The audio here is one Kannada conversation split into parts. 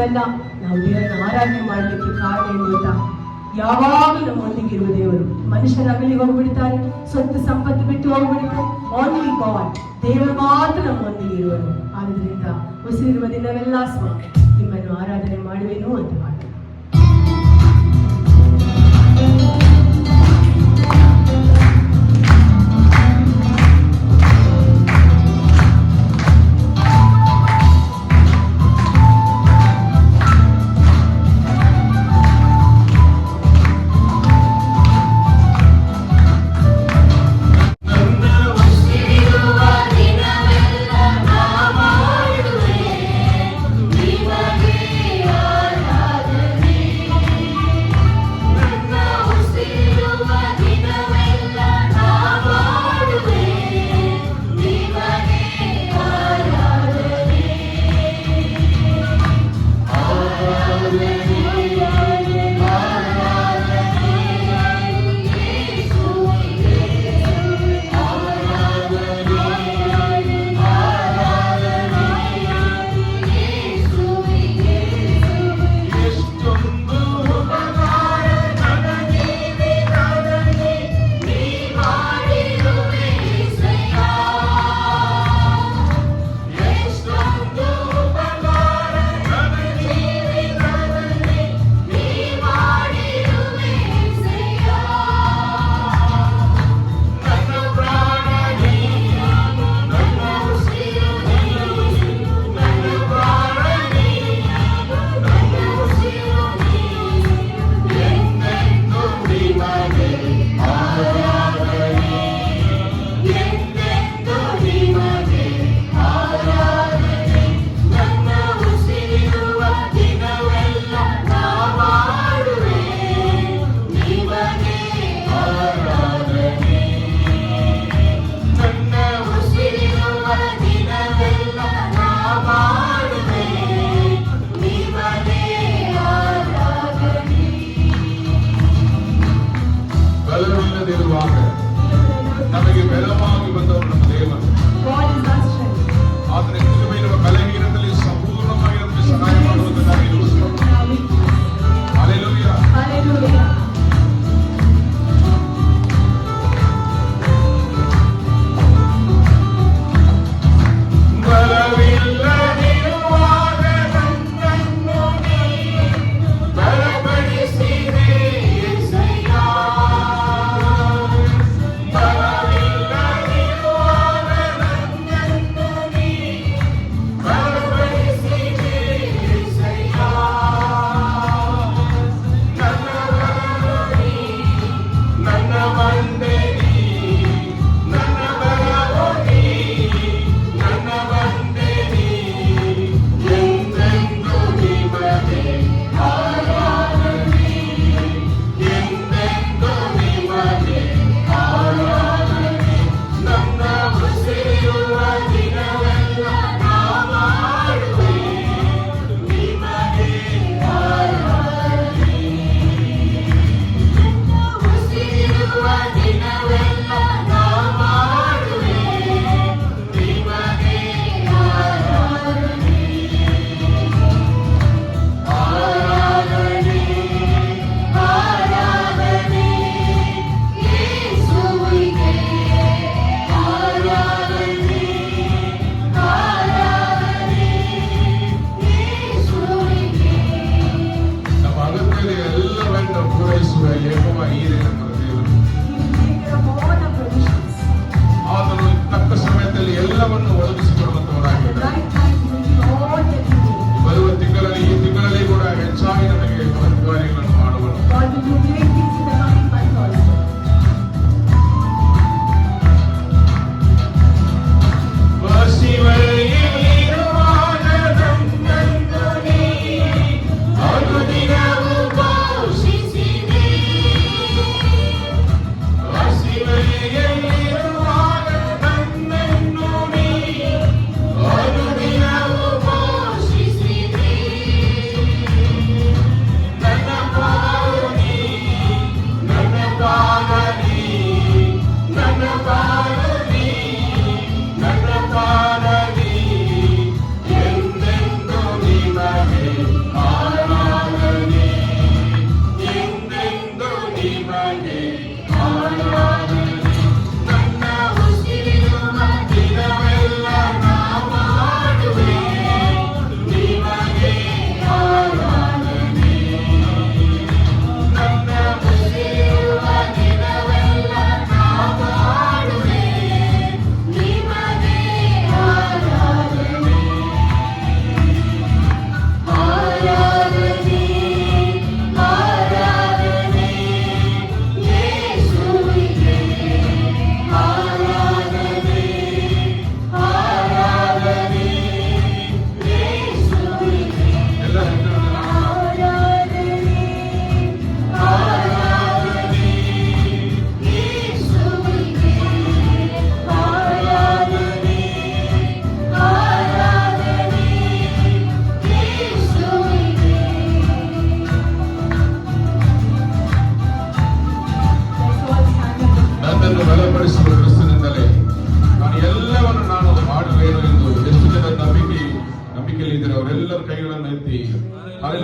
ಮಾತ್ರವಲ್ಲ, ನಾವು ದೇವರನ್ನು ಆರಾಧನೆ ಮಾಡಲಿಕ್ಕೆ ಕಾರಣ ಏನು ಗೊತ್ತಾ? ಯಾವಾಗಲೂ ನಮ್ಮೊಂದಿಗಿರುವ ದೇವರು. ಮನುಷ್ಯರ ಅಗಲಿ ಹೋಗ್ಬಿಡ್ತಾರೆ, ಸ್ವತ್ತು ಸಂಪತ್ತು ಬಿಟ್ಟು ಹೋಗ್ಬಿಡ್ತಾರೆ. ಓನ್ಲಿ ಗಾಡ್, ದೇವರು ಮಾತ್ರ ನಮ್ಮೊಂದಿಗೆ ಇರುವರು. ಆದ್ರಿಂದ ಉಸಿರಿರುವ ದಿನವೆಲ್ಲ ಸ್ವಾಮಿ ನಿಮ್ಮನ್ನು ಆರಾಧನೆ ಮಾಡುವೆನು ಅಂತ ಮಾಡಿ.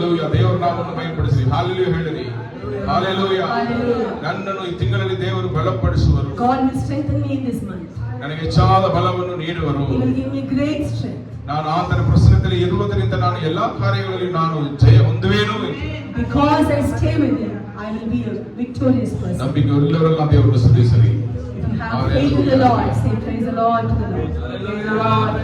ಹಲ್ಲೆಲೂಯಾ. ದೇವರ ನಾಮವನ್ನು ಮಹಿಮೆಪಡಿಸಿ. ಹಲ್ಲೆಲೂಯಾ ಹೇಳಿರಿ. ಹಲ್ಲೆಲೂಯಾ. ನನ್ನನ್ನು ಈ ತಿಂಗಳಲ್ಲಿ ದೇವರು ಬಲಪಡಿಸುವರು. God will strengthen me in this month. ನನಗೆ ಹೆಚ್ಚಾದ ಬಲವನ್ನು ನೀಡುವರು. He will give me great strength. ನಾನು ಆತನ ಪ್ರಸನ್ನತೆಯಲ್ಲಿ ಇರುವುದರಿಂದ ನಾನು ಎಲ್ಲಾ ಕಾರ್ಯಗಳಲ್ಲಿ ನಾನು ಜಯ ಹೊಂದುವೆನು. Because I stay with him, I will be a victorious person. ನಂಬಿಕೆ ಎಲ್ಲರನ್ನ ದೇವರನ್ನು ಸ್ತುತಿಸಲಿ. If you have faith in the Lord, say praise the Lord to the Lord. Praise the Lord.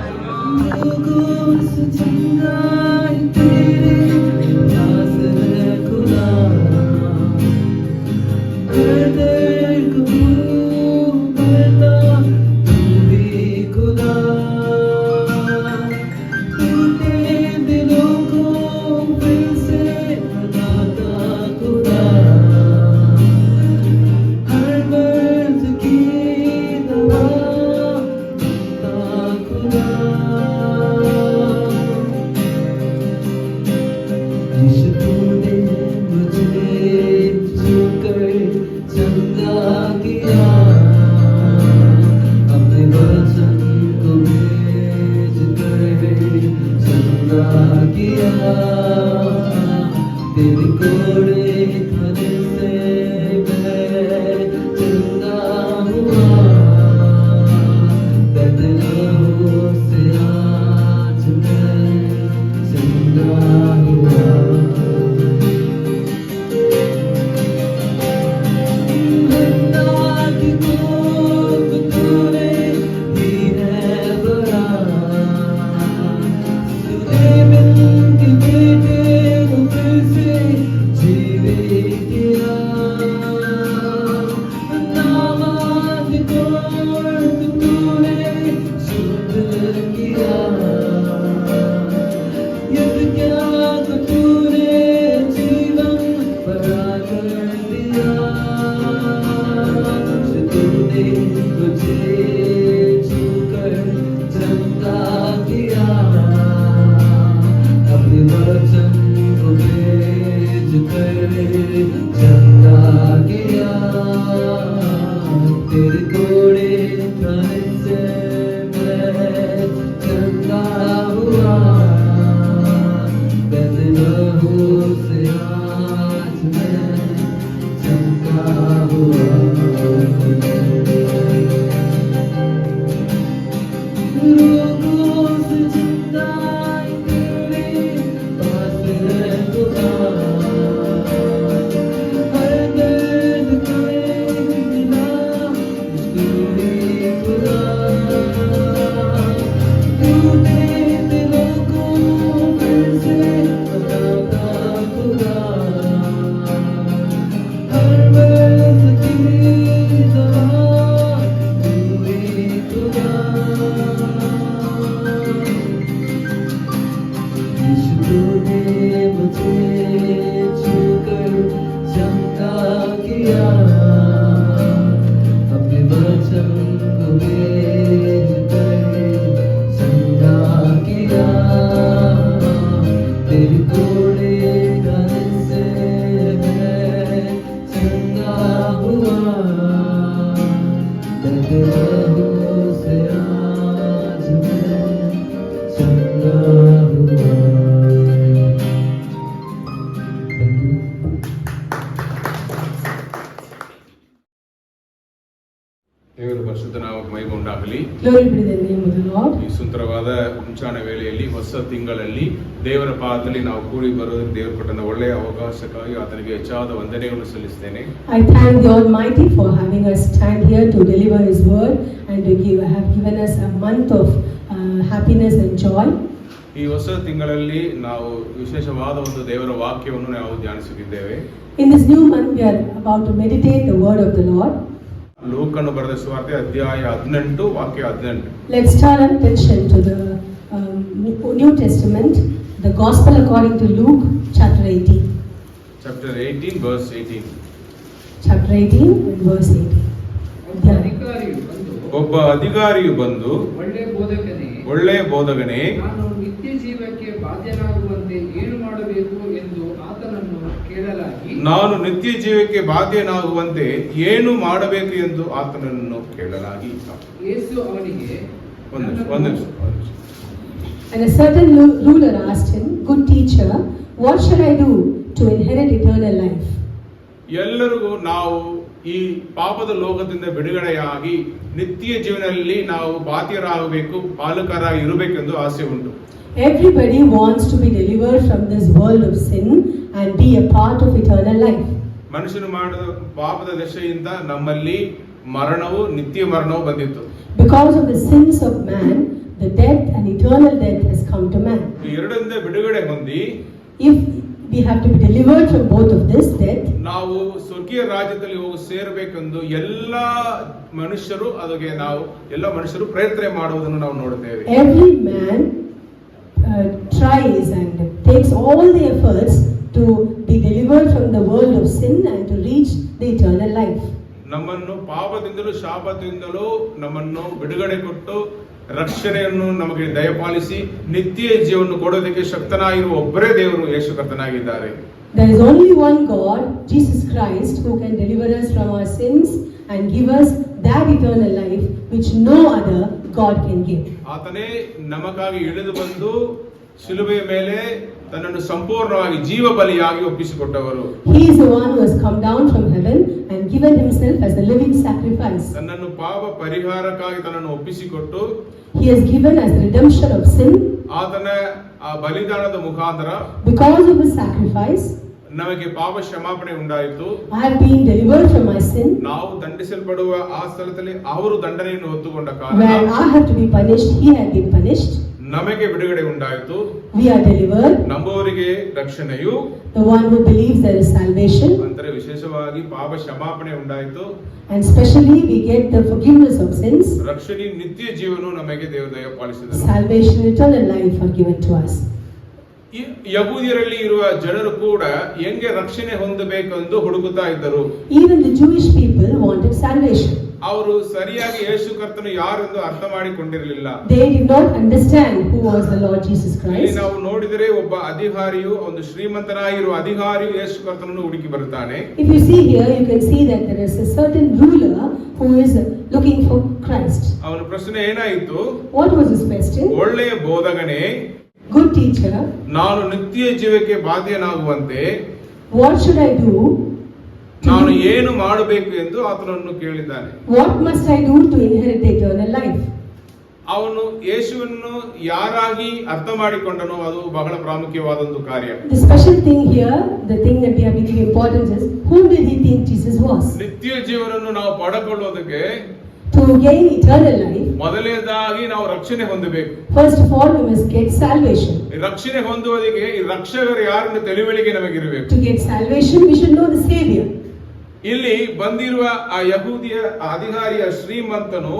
ದೇವರ ಪರಿಶುದ್ಧ ನಾಮಕ್ಕೆ ಮಹಿಮೆ ಉಂಟಾಗಲಿ. ಈ ಸುಂದರವಾದ ಮುಂಚಾಣ ವೇಳೆಯಲ್ಲಿ ಹೊಸ ತಿಂಗಳಲ್ಲಿ ದೇವರ ಪಾದದಲ್ಲಿ ನಾವು ಕೂಡಿ ಬರೋದಕ್ಕೆ ದೇವರು ಕೊಟ್ಟ ಒಳ್ಳೆಯ ಅವಕಾಶಕ್ಕಾಗಿ ಆತನಿಗೆ ಹೆಚ್ಚಾದ ವಂದನೆಗಳನ್ನು ಸಲ್ಲಿಸುತ್ತೇನೆ. I thank the Almighty for having us stand here to deliver His word and to have given us a month of happiness and joy. ಈ ಹೊಸ ತಿಂಗಳಲ್ಲಿ ನಾವು ವಿಶೇಷವಾದ ಒಂದು ದೇವರ ವಾಕ್ಯವನ್ನು ನಾವು ಧ್ಯಾನಿಸುತ್ತಿದ್ದೇವೆ. In this new month we are about to meditate the word of the Lord. ಲೂಕನು ಬರೆದ ಸುವಾರ್ತೆ ಅಧ್ಯಾಯ 18 ವಾಕ್ಯ 18. Let's turn our attention to the New Testament, the Gospel according to Luke, chapter 18. Chapter 18, verse 18. Chapter 18 and verse 18. ಒಬ್ಬ ಅಧಿಕಾರಿಯು ಬಂದು ಒಳ್ಳೆ ಬೋಧಕನೇ, ನಾನು ನಿತ್ಯ ಜೀವಕ್ಕೆ ಬಾಧ್ಯನಾಗುವಂತೆ ಏನು ಮಾಡಬೇಕು ಎಂದು ಆತನನ್ನು ಕೇಳಲಾಗಿ, ನಾನು ನಿತ್ಯ ಜೀವಕ್ಕೆ ಬಾಧ್ಯನಾಗುವಂತೆ ಏನು ಮಾಡಬೇಕು ಎಂದು ಆತನನ್ನು ಕೇಳಲಾಗಿ. ಯೇಸು ಅವನಿಗೆ ಒಂದು ನಿಮಿಷ. And a certain ruler asked him, Good teacher, What shall I do to inherit eternal life? ಎಲ್ಲರಿಗೂ ನಾವು ಈ ಪಾಪದ ಲೋಕದಿಂದ ಬಿಡುಗಡೆಯಾಗಿ ನಿತ್ಯ ಜೀವನದಲ್ಲಿ ನಾವು ಬಾಧ್ಯರಾಗಬೇಕು, ಪಾಲಕರಾಗಿ ಇರಬೇಕೆಂದು ಆಸೆ ಉಂಟು. Everybody wants to be delivered from this world of sin and be a part of eternal life. ಮನುಷ್ಯನು ಮಾಡಿದ ಪಾಪದ ದಶೆಯಿಂದ ನಮ್ಮಲ್ಲಿ ಮರಣವು, ನಿತ್ಯ ಮರಣವು ಬಂದಿತ್ತು. Because of the sins of man, the death and eternal death has come to man. ಈ ಎರಡರಿಂದ ಬಿಡುಗಡೆ ಹೊಂದಿ If we have to be delivered from both of this death, ನಾವು ಸ್ವರ್ಗೀಯ ರಾಜ್ಯದಲ್ಲಿ ಹೋಗಿ ಸೇರಬೇಕೆಂದು ಎಲ್ಲ ಮನುಷ್ಯರು ಪ್ರಯತ್ನ ಮಾಡುವುದನ್ನು ನಾವು ನೋಡುತ್ತೇವೆ. every man tries and takes all the efforts to be delivered from the world of sin and to reach the eternal life. ನಮ್ಮನ್ನು ಪಾಪದಿಂದಲೂ ಶಾಪದಿಂದಲೂ ನಮ್ಮನ್ನು ಬಿಡುಗಡೆ ಕೊಟ್ಟು ರಕ್ಷಣೆಯನ್ನು ನಮಗೆ ದಯಪಾಲಿಸಿ ನಿತ್ಯ ಜೀವವನ್ನು ಕೊಡೋದಕ್ಕೆ ಶಕ್ತನಾಗಿರುವ ಒಬ್ಬರೇ ದೇವರು ಯೇಸು ಕರ್ತನಾಗಿದ್ದಾರೆ. There is only one God, Jesus Christ, who can deliver us from our sins and give us that eternal life which no other God can give. ಆತನೇ ನಮಗಾಗಿ ಇಳಿದು ಬಂದು ಶಿಲುಬೆಯ ಮೇಲೆ ತನ್ನನ್ನು ಸಂಪೂರ್ಣವಾಗಿ ಜೀವ ಬಲಿಯಾಗಿ ಒಪ್ಪಿಸಿಕೊಟ್ಟವರು. He is the one who has come down from heaven and given himself as a living sacrifice. ತನ್ನನ್ನು ಪಾಪ ಪರಿಹಾರಕ್ಕಾಗಿ ತನ್ನನ್ನು ಒಪ್ಪಿಸಿಕೊಟ್ಟು He has given as redemption of sin. ಆತನ ಆ ಬಲಿದಾನದ ಮುಖಾಂತರ Because of his sacrifice, ನಮಗೆ ಪಾಪ ಕ್ಷಮಾಪಣೆ ಉಂಟಾಯಿತು. I have been delivered from my sin. ನಾವು ದಂಡಿಸಲ್ಪಡುವ ಆ ಸ್ಥಳದಲ್ಲಿ ಅವರು ದಂಡನೆಯನ್ನು ಹೊತ್ತುಕೊಂಡ Where ಕಾರಣ I have to be punished, he had been punished. ನಮಗೆ ಬಿಡುಗಡೆ ಉಂಟಾಯಿತು. We are delivered. ನಂಬುವವರಿಗೆ ರಕ್ಷಣೆಯು, The one who believes there is salvation. ಅಂದರೆ ವಿಶೇಷವಾಗಿ ಪಾಪ ಕ್ಷಮಾಪಣೆ ಉಂಟಾಯಿತು. And specially we get the forgiveness of sins. ರಕ್ಷಣೆ ನಿತ್ಯ ಜೀವನ ನಮಗೆ ದೇವರು ದಯಪಾಲಿಸಿದರು. Salvation, eternal life are given to us. ಈ ಯಹೂದ್ಯರಲ್ಲಿ ಇರುವ ಜನರು ಕೂಡ ಹೆಂಗೆ ರಕ್ಷಣೆ ಹೊಂದಬೇಕೆಂದು ಹುಡುಕುತ್ತಾ ಇದ್ದರು. Even the Jewish people wanted salvation. ಅವರು ಸರಿಯಾಗಿ ಯೇಸು ಕರ್ತನು ಯಾರೆಂದು ಅರ್ಥ ಮಾಡಿಕೊಂಡಿರಲಿಲ್ಲ. They did not understand who was the Lord Jesus ಇಲ್ಲಿ Christ. ನಾವು ನೋಡಿದರೆ ಒಬ್ಬ ಅಧಿಕಾರಿಯು, ಒಂದು ಶ್ರೀಮಂತನಾಗಿರುವ ಅಧಿಕಾರಿಯು ಯೇಸು ಕರ್ತನನ್ನು ಹುಡುಕಿ ಬರುತ್ತಾನೆ. If you see here, you can see that there is a certain ruler who is looking for Christ. ಅವನ ಪ್ರಶ್ನೆ ಏನಾಯಿತು? What was his question? ಒಳ್ಳೆಯ ಬೋಧಕನೇ, Good teacher, ನಾನು ನಿತ್ಯ ಜೀವಕ್ಕೆ ಬಾಧ್ಯನಾಗುವಂತೆ what should I do? ನಾನು ಏನು ಮಾಡಬೇಕು ಎಂದು ಆತನನ್ನು ಕೇಳಿದ್ದಾನೆ. What must I do to inherit the eternal life? ಅವನು ಯೇಸುವನ್ನು ಯಾರಾಗಿ ಅರ್ಥ ಮಾಡಿಕೊಂಡನೋ ಅದು ಬಹಳ ಪ್ರಾಮುಖ್ಯವಾದ ಕಾರ್ಯ. The special thing here, the thing that we are giving importance is, whom did he think Jesus was? ನಿತ್ಯ ಜೀವನವನ್ನು ನಾವು ಪಡೆದುಕೊಳ್ಳುವುದಕ್ಕೆ To gain eternal life, ಮೊದಲನೇದಾಗಿ ನಾವು ರಕ್ಷಣೆ ಹೊಂದಬೇಕು. first of all we must get salvation. ಈ ರಕ್ಷಣೆ ಹೊಂದುವುದಕ್ಕೆ ಈ ರಕ್ಷಕರು ಯಾರನ್ನು ತಿಳಿವಳಿಕೆ ನಮಗಿರಬೇಕು. To get salvation, we should know the Savior. ಇಲ್ಲಿ ಬಂದಿರುವ ಆ ಯಹೂದಿಯ ಅಧಿಕಾರಿಯ ಶ್ರೀಮಂತನು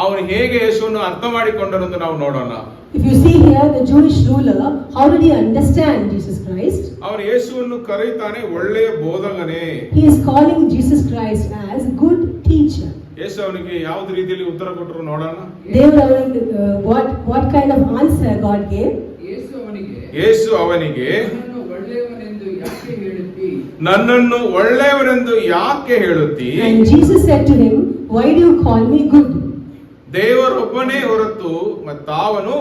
ಅವನು ಹೇಗೆ ಯೇಸುವನ್ನು ಅರ್ಥ ಮಾಡಿಕೊಂಡನು ಎಂದು ನಾವು ನೋಡೋಣ. If you see here, the Jewish ruler, how did he understand Jesus Christ? ಅವನು ಯೇಸುವನ್ನು ಕರೆಯುತ್ತಾನೆ ಒಳ್ಳೆಯ ಬೋಧಕನೇ. He is calling Jesus Christ as good teacher. ಯೇಸು ಅವನಿಗೆ ಯಾವ ರೀತಿಯಲ್ಲಿ ಉತ್ತರ ಕೊಟ್ಟರು ನೋಡೋಣ. What kind of answer God gave? ಯೇಸು ಅವನಿಗೆ ನನ್ನನ್ನು ಒಳ್ಳೆಯವನೆಂದು ಯಾಕೆ ಹೇಳುತ್ತಿ? And Jesus said to him, why do you call me good? ದೇವರೊಬ್ಬನೇ ಹೊರತು ಮತ್ತಾವನು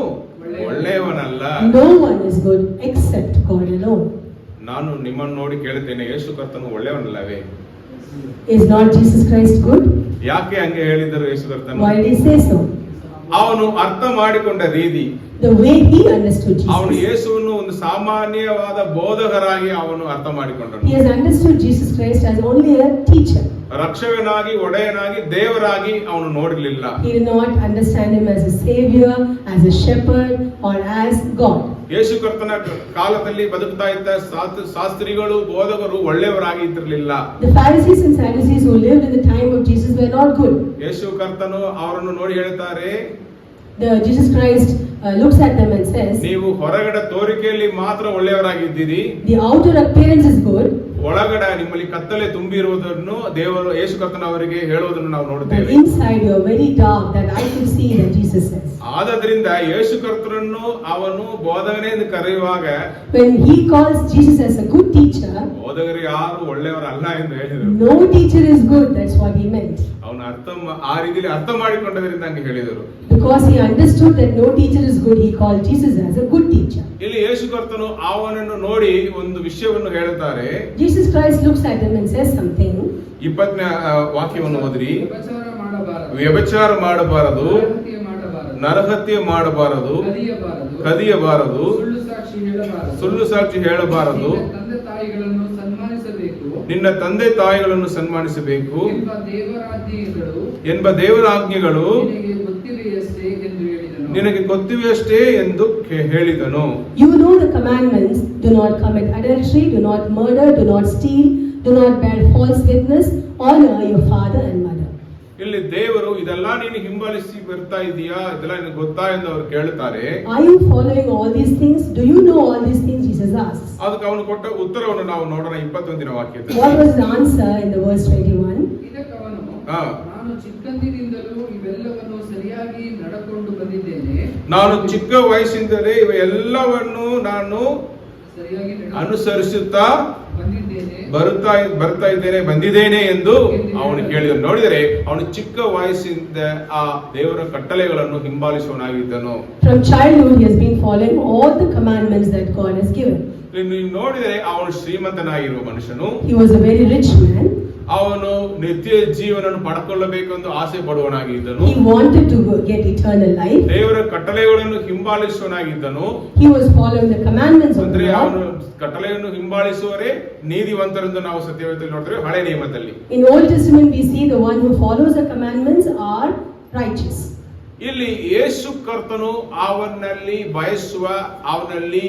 ಒಳ್ಳೆಯವನಲ್ಲ. No one is good except God alone. ನಾನು ನಿಮ್ಮನ್ನು ನೋಡಿ ಕೇಳುತ್ತೇನೆ, ಯೇಸು ಕರ್ತನು ಒಳ್ಳೆಯವನಲ್ಲವೇ? Is not Jesus Christ good? ಯಾಕೆ ಹಂಗೆ ಹೇಳಿದರು ಯೇಸು ಕರ್ತನು? Why did he say so? ಅವನು ಅರ್ಥ ಮಾಡಿಕೊಂಡ ರೀತಿ, The way he understood ಅವನು Jesus. ಯೇಸುವನ್ನು ಒಂದು ಸಾಮಾನ್ಯವಾದ ಬೋಧಕರಾಗಿ ಅವನು ಅರ್ಥ ಮಾಡಿಕೊಂಡನು. He has understood Jesus Christ as only a teacher. ರಕ್ಷಕನಾಗಿ, ಒಡೆಯನಾಗಿ, ದೇವರಾಗಿ ಅವನು ನೋಡಲಿಲ್ಲ. He did not understand him as a savior, as a shepherd, or as God. ಯೇಸು ಕರ್ತನ ಕಾಲದಲ್ಲಿ ಬದುಕ್ತಾ ಇದ್ದ ಶಾಸ್ತ್ರಿಗಳು, ಬೋಧಕರು ಒಳ್ಳೆಯವರಾಗಿ ಇದ್ದಿರಲಿಲ್ಲ. The Pharisees and Sadducees who lived in the time of Jesus were not good. ಯೇಸು ಕರ್ತನು ಅವರನ್ನು ನೋಡಿ ಹೇಳ್ತಾರೆ, Jesus Christ looks at them and says, ನೀವು ಹೊರಗಡೆ ತೋರಿಕೆಯಲ್ಲಿ ಮಾತ್ರ ಒಳ್ಳೆಯವರಾಗಿದ್ದೀರಿ, the outer appearance is good, ಒಳಗಡೆ ನಿಮ್ಮಲ್ಲಿ ಕತ್ತಲೆ ತುಂಬಿರುವುದನ್ನು ದೇವರು ಯೇಸು ಕರ್ತನ ಅವರಿಗೆ ಹೇಳುವುದನ್ನು ನಾವು but ನೋಡುತ್ತೇವೆ. inside you are very dark, that I could see, that Jesus says. ಆದ್ದರಿಂದ ಯೇಸು ಕರ್ತನನ್ನು ಅವನು ಬೋಧಕನೇ ಎಂದು ಕರೆಯುವಾಗ, When he calls Jesus as a good teacher, ಬೋಧಕರು ಯಾರು ಒಳ್ಳೆಯವರಲ್ಲ ಎಂದು ಹೇಳಿದರು. no teacher is good, that's what he meant. ಅವನು ಆ ರೀತಿಯಲ್ಲಿ ಅರ್ಥ ಮಾಡಿಕೊಂಡವರಿಂದ ಹಂಗೆ ಹೇಳಿದರು. Because he understood that no teacher is good, he called Jesus as a good teacher. ಇಲ್ಲಿ ಯೇಸು ಕರ್ತನು ಅವನನ್ನು ನೋಡಿ ಒಂದು ವಿಷಯವನ್ನು ಹೇಳುತ್ತಾರೆ. Jesus Christ looks at him and says something. 20ನೇ ವಾಕ್ಯವನ್ನು ಓದಿರಿ. ವ್ಯಭಿಚಾರ ಮಾಡಬಾರದು, ವ್ಯಭಿಚಾರ ಮಾಡಬಾರದು, ನರಹತ್ಯೆ ಮಾಡಬಾರದು, ಕದಿಯಬಾರದು, ಸುಳ್ಳು ಸಾಕ್ಷಿ ಹೇಳಬಾರದು, ನಿನ್ನ ತಂದೆ ತಾಯಿಗಳನ್ನು ಸನ್ಮಾನಿಸಬೇಕು ಎಂಬ ದೇವರ ಆಜ್ಞೆಗಳು ನಿನಗೆ ಗೊತ್ತಿವೆಯಷ್ಟೇ ಎಂದು ಹೇಳಿದನು. You know the commandments: do not commit adultery, do not murder, do not steal, do not bear false witness, honor your father and mother. ಇಲ್ಲಿ ದೇವರು ಇದೆಲ್ಲ ನೀನು ಹಿಂಬಾಲಿಸಿ ಬರ್ತಾ ಇದೀಯಾ, ಇದೆಲ್ಲ ನಿನಗೆ ಗೊತ್ತಾ ಎಂದು ಅವರು ಕೇಳುತ್ತಾರೆ. Are you following all these things? Do you know all these things? Jesus asks. ಅದಕ್ಕೆ ಅವನು ಕೊಟ್ಟ ಉತ್ತರವನ್ನು ನಾವು ನೋಡೋಣ 21ನೇ ವಾಕ್ಯದಲ್ಲಿ. What was the answer in the verse 21? ಇದಕ್ಕವನು, ನಾನು ಚಿಕ್ಕಂದಿನಿಂದಲೂ ಇವೆಲ್ಲವನ್ನು ಸರಿಯಾಗಿ ನಡಕೊಂಡು ಬಂದಿದ್ದೇನೆ. ನಾನು ಚಿಕ್ಕ ವಯಸ್ಸಿಂದಲೇ ಇವೆಲ್ಲವನ್ನು ನಾನು ಸರಿಯಾಗಿ ಅನುಸರಿಸುತ್ತಾ ಬಂದಿದ್ದೇನೆ, ಬಂದಿದ್ದೇನೆ ಎಂದು ಅವನು ಹೇಳಿದನು. ನೋಡಿದರೆ ಅವನು ಚಿಕ್ಕ ವಯಸ್ಸಿಂದ ಆ ದೇವರ ಕಟ್ಟಳೆಗಳನ್ನು ಹಿಂಬಾಲಿಸುವನಾಗಿದ್ದನು. From childhood he has been following all the commandments that God has given. ನೀವು ನೋಡಿದರೆ ಅವನು ಶ್ರೀಮಂತನಾಗಿರುವ ಮನುಷ್ಯನು. He was a very rich man. ಅವನು ನಿತ್ಯ ಜೀವನವನ್ನು ಪಡೆದುಕೊಳ್ಳಬೇಕೆಂದು ಆಸೆ ಪಡುವನಾಗಿದ್ದನು. He wanted to get eternal life. ದೇವರ ಕಟ್ಟಳೆಗಳನ್ನು ಹಿಂಬಾಲಿಸುವನಾಗಿದ್ದನು. He was following the commandments of ಅಂದ್ರೆ God. ಅವನು ಕಟ್ಟಳೆಯನ್ನು ಹಿಂಬಾಲಿಸುವವರೇ ನೀತಿವಂತರೆಂದು ನಾವು ಸತ್ಯವೇದದಲ್ಲಿ ನೋಡ್ತೇವೆ. ಹಳೆ ನಿಯಮದಲ್ಲಿ In Old Testament we see the one who follows the commandments are righteous. ಇಲ್ಲಿ ಯೇಸು ಕರ್ತನು ಅವನಲ್ಲಿ ಬಯಸುವ ಅವನಲ್ಲಿ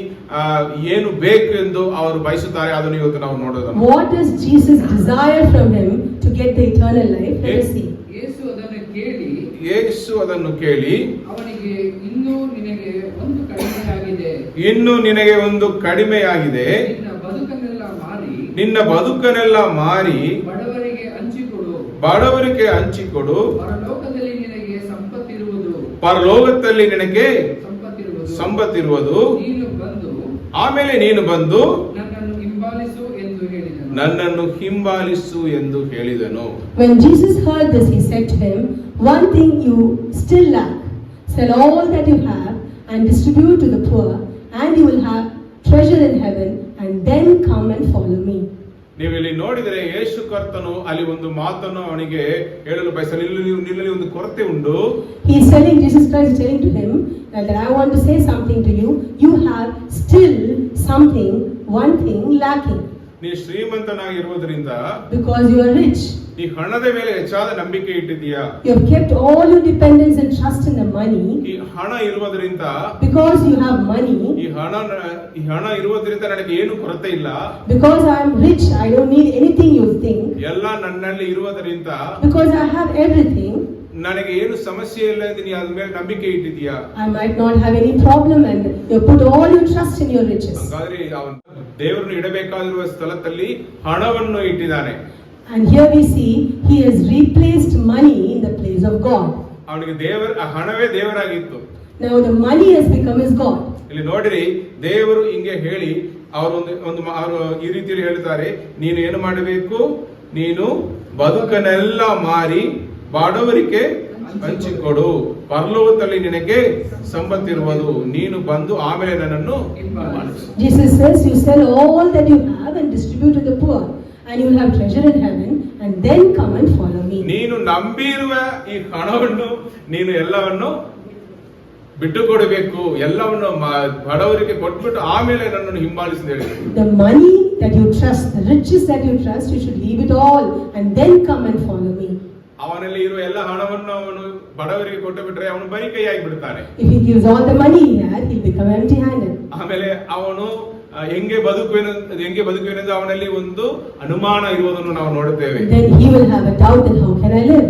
ಏನು ಬೇಕು ಎಂದು ಅವರು ಬಯಸುತ್ತಾರೆ ಅದನ್ನು ಇವತ್ತು ನಾವು ನೋಡೋಣ. What does Jesus desire from him to get the eternal life? Let us see. ಯೇಸು ಅದನ್ನು ಕೇಳಿ ಅವನಿಗೆ, ಇನ್ನೂ ನಿನಗೆ ಒಂದು ಕಡಿಮೆಯಾಗಿದೆ, ನಿನ್ನ ಬದುಕನ್ನೆಲ್ಲ ಮಾರಿ ಬಡವರಿಗೆ ಹಂಚಿಕೊಡು, ಪರಲೋಕದಲ್ಲಿ ನಿನಗೆ ಸಂಪತ್ತಿರುವುದು, ಆಮೇಲೆ ನೀನು ಬಂದು ನನ್ನನ್ನು ಹಿಂಬಾಲಿಸು ಎಂದು ಹೇಳಿದನು. When Jesus heard this, he said to him, one thing you still lack, sell all that you have and distribute to the poor, and you will have treasure in heaven, and then come and follow me. ನೀವು ಇಲ್ಲಿ ನೋಡಿದರೆ ಯೇಸು ಕರ್ತನು ಅಲ್ಲಿ ಒಂದು ಮಾತನ್ನು ಅವನಿಗೆ ಹೇಳಲು ಬಯಸಲು, ನಿನ್ನಲ್ಲಿ ಒಂದು ಕೊರತೆ ಉಂಟು. He is telling, Jesus Christ is telling to him that I want to say something to you. You have still something, one thing lacking. ನೀ ಶ್ರೀಮಂತನಾಗಿರುವುದರಿಂದ, because you are rich, ಈ ಹಣದ ಮೇಲೆ ಹೆಚ್ಚಾದ ನಂಬಿಕೆ ಇಟ್ಟಿದ್ದೀಯಾ. You have kept all your dependence and trust in the money. ಈ ಹಣ ಇರುವುದರಿಂದ, because you have money, ಈ ಹಣ ಇರುವುದರಿಂದ ನನಗೆ ಏನು ಕೊರತೆ ಇಲ್ಲ. because I am rich, I don't need anything you think. ಎಲ್ಲ ನನ್ನಲ್ಲಿ ಇರುವುದರಿಂದ, because I have everything, ನನಗೆ ಏನು ಸಮಸ್ಯೆ ಇಲ್ಲ ಎಂದು ನೀ ಅದರ ಮೇಲೆ ನಂಬಿಕೆ ಇಟ್ಟಿದ್ದೀಯಾ. I might not have any problem, and you put all your trust in your riches. ಹಾಗಾದ್ರೆ ಅವನು ದೇವರನ್ನು ಇಡಬೇಕಾಗಿರುವ ಸ್ಥಳದಲ್ಲಿ ಹಣವನ್ನು ಇಟ್ಟಿದ್ದಾನೆ. And here we see he has replaced money in the place of God. ಅವನಿಗೆ ಹಣವೇ ದೇವರಾಗಿತ್ತು. Now the money has become his God. ಇಲ್ಲಿ ನೋಡಿರಿ, ದೇವರು ಹಿಂಗೆ ಹೇಳಿ ಅವರು ಈ ರೀತಿಯಲ್ಲಿ ಹೇಳ್ತಾರೆ, ನೀನು ಏನು ಮಾಡಬೇಕು, ನೀನು ಬದುಕನ್ನೆಲ್ಲ ಮಾರಿ ಬಡವರಿಗೆ ಹಂಚಿಕೊಡು, ಪರಲೋಕದಲ್ಲಿ ನಿನಗೆ ಸಂಪತ್ತಿರುವುದು, ನೀನು ಬಂದು ಆಮೇಲೆ ನನ್ನನ್ನು ಹಿಂಬಾಲಿಸು. Jesus says, you sell all that you have and distribute to the poor, and you will have treasure in heaven, and then come and follow me. ನೀನು ನಂಬಿರುವ ಈ ಹಣವನ್ನು ನೀನು ಎಲ್ಲವನ್ನು ಬಿಟ್ಟು ಕೊಡಬೇಕು, ಎಲ್ಲವನ್ನು ಬಡವರಿಗೆ ಕೊಟ್ಬಿಟ್ಟು ಆಮೇಲೆ ನನ್ನನ್ನು ಹಿಂಬಾಲಿಸಿ ಹೇಳಿದರು. The money that you trust, the riches that you trust, you should leave it all and then come and follow me. ಅವನಲ್ಲಿ ಇರುವ ಎಲ್ಲ ಹಣವನ್ನು ಅವನು ಬಡವರಿಗೆ ಕೊಟ್ಟು ಬಿಟ್ರೆ ಅವನು ಬರಿ ಕೈಯಾಗಿ ಬಿಡ್ತಾನೆ. If he gives all the money he had, he'll become empty-handed. ಆಮೇಲೆ ಅವನು ಹೆಂಗೆ ಬದುಕುವೆನೆಂದು ಅವನಲ್ಲಿ ಒಂದು ಅನುಮಾನ ಇರುವುದನ್ನು ನಾವು ನೋಡುತ್ತೇವೆ. Then he will have a doubt that how can I live?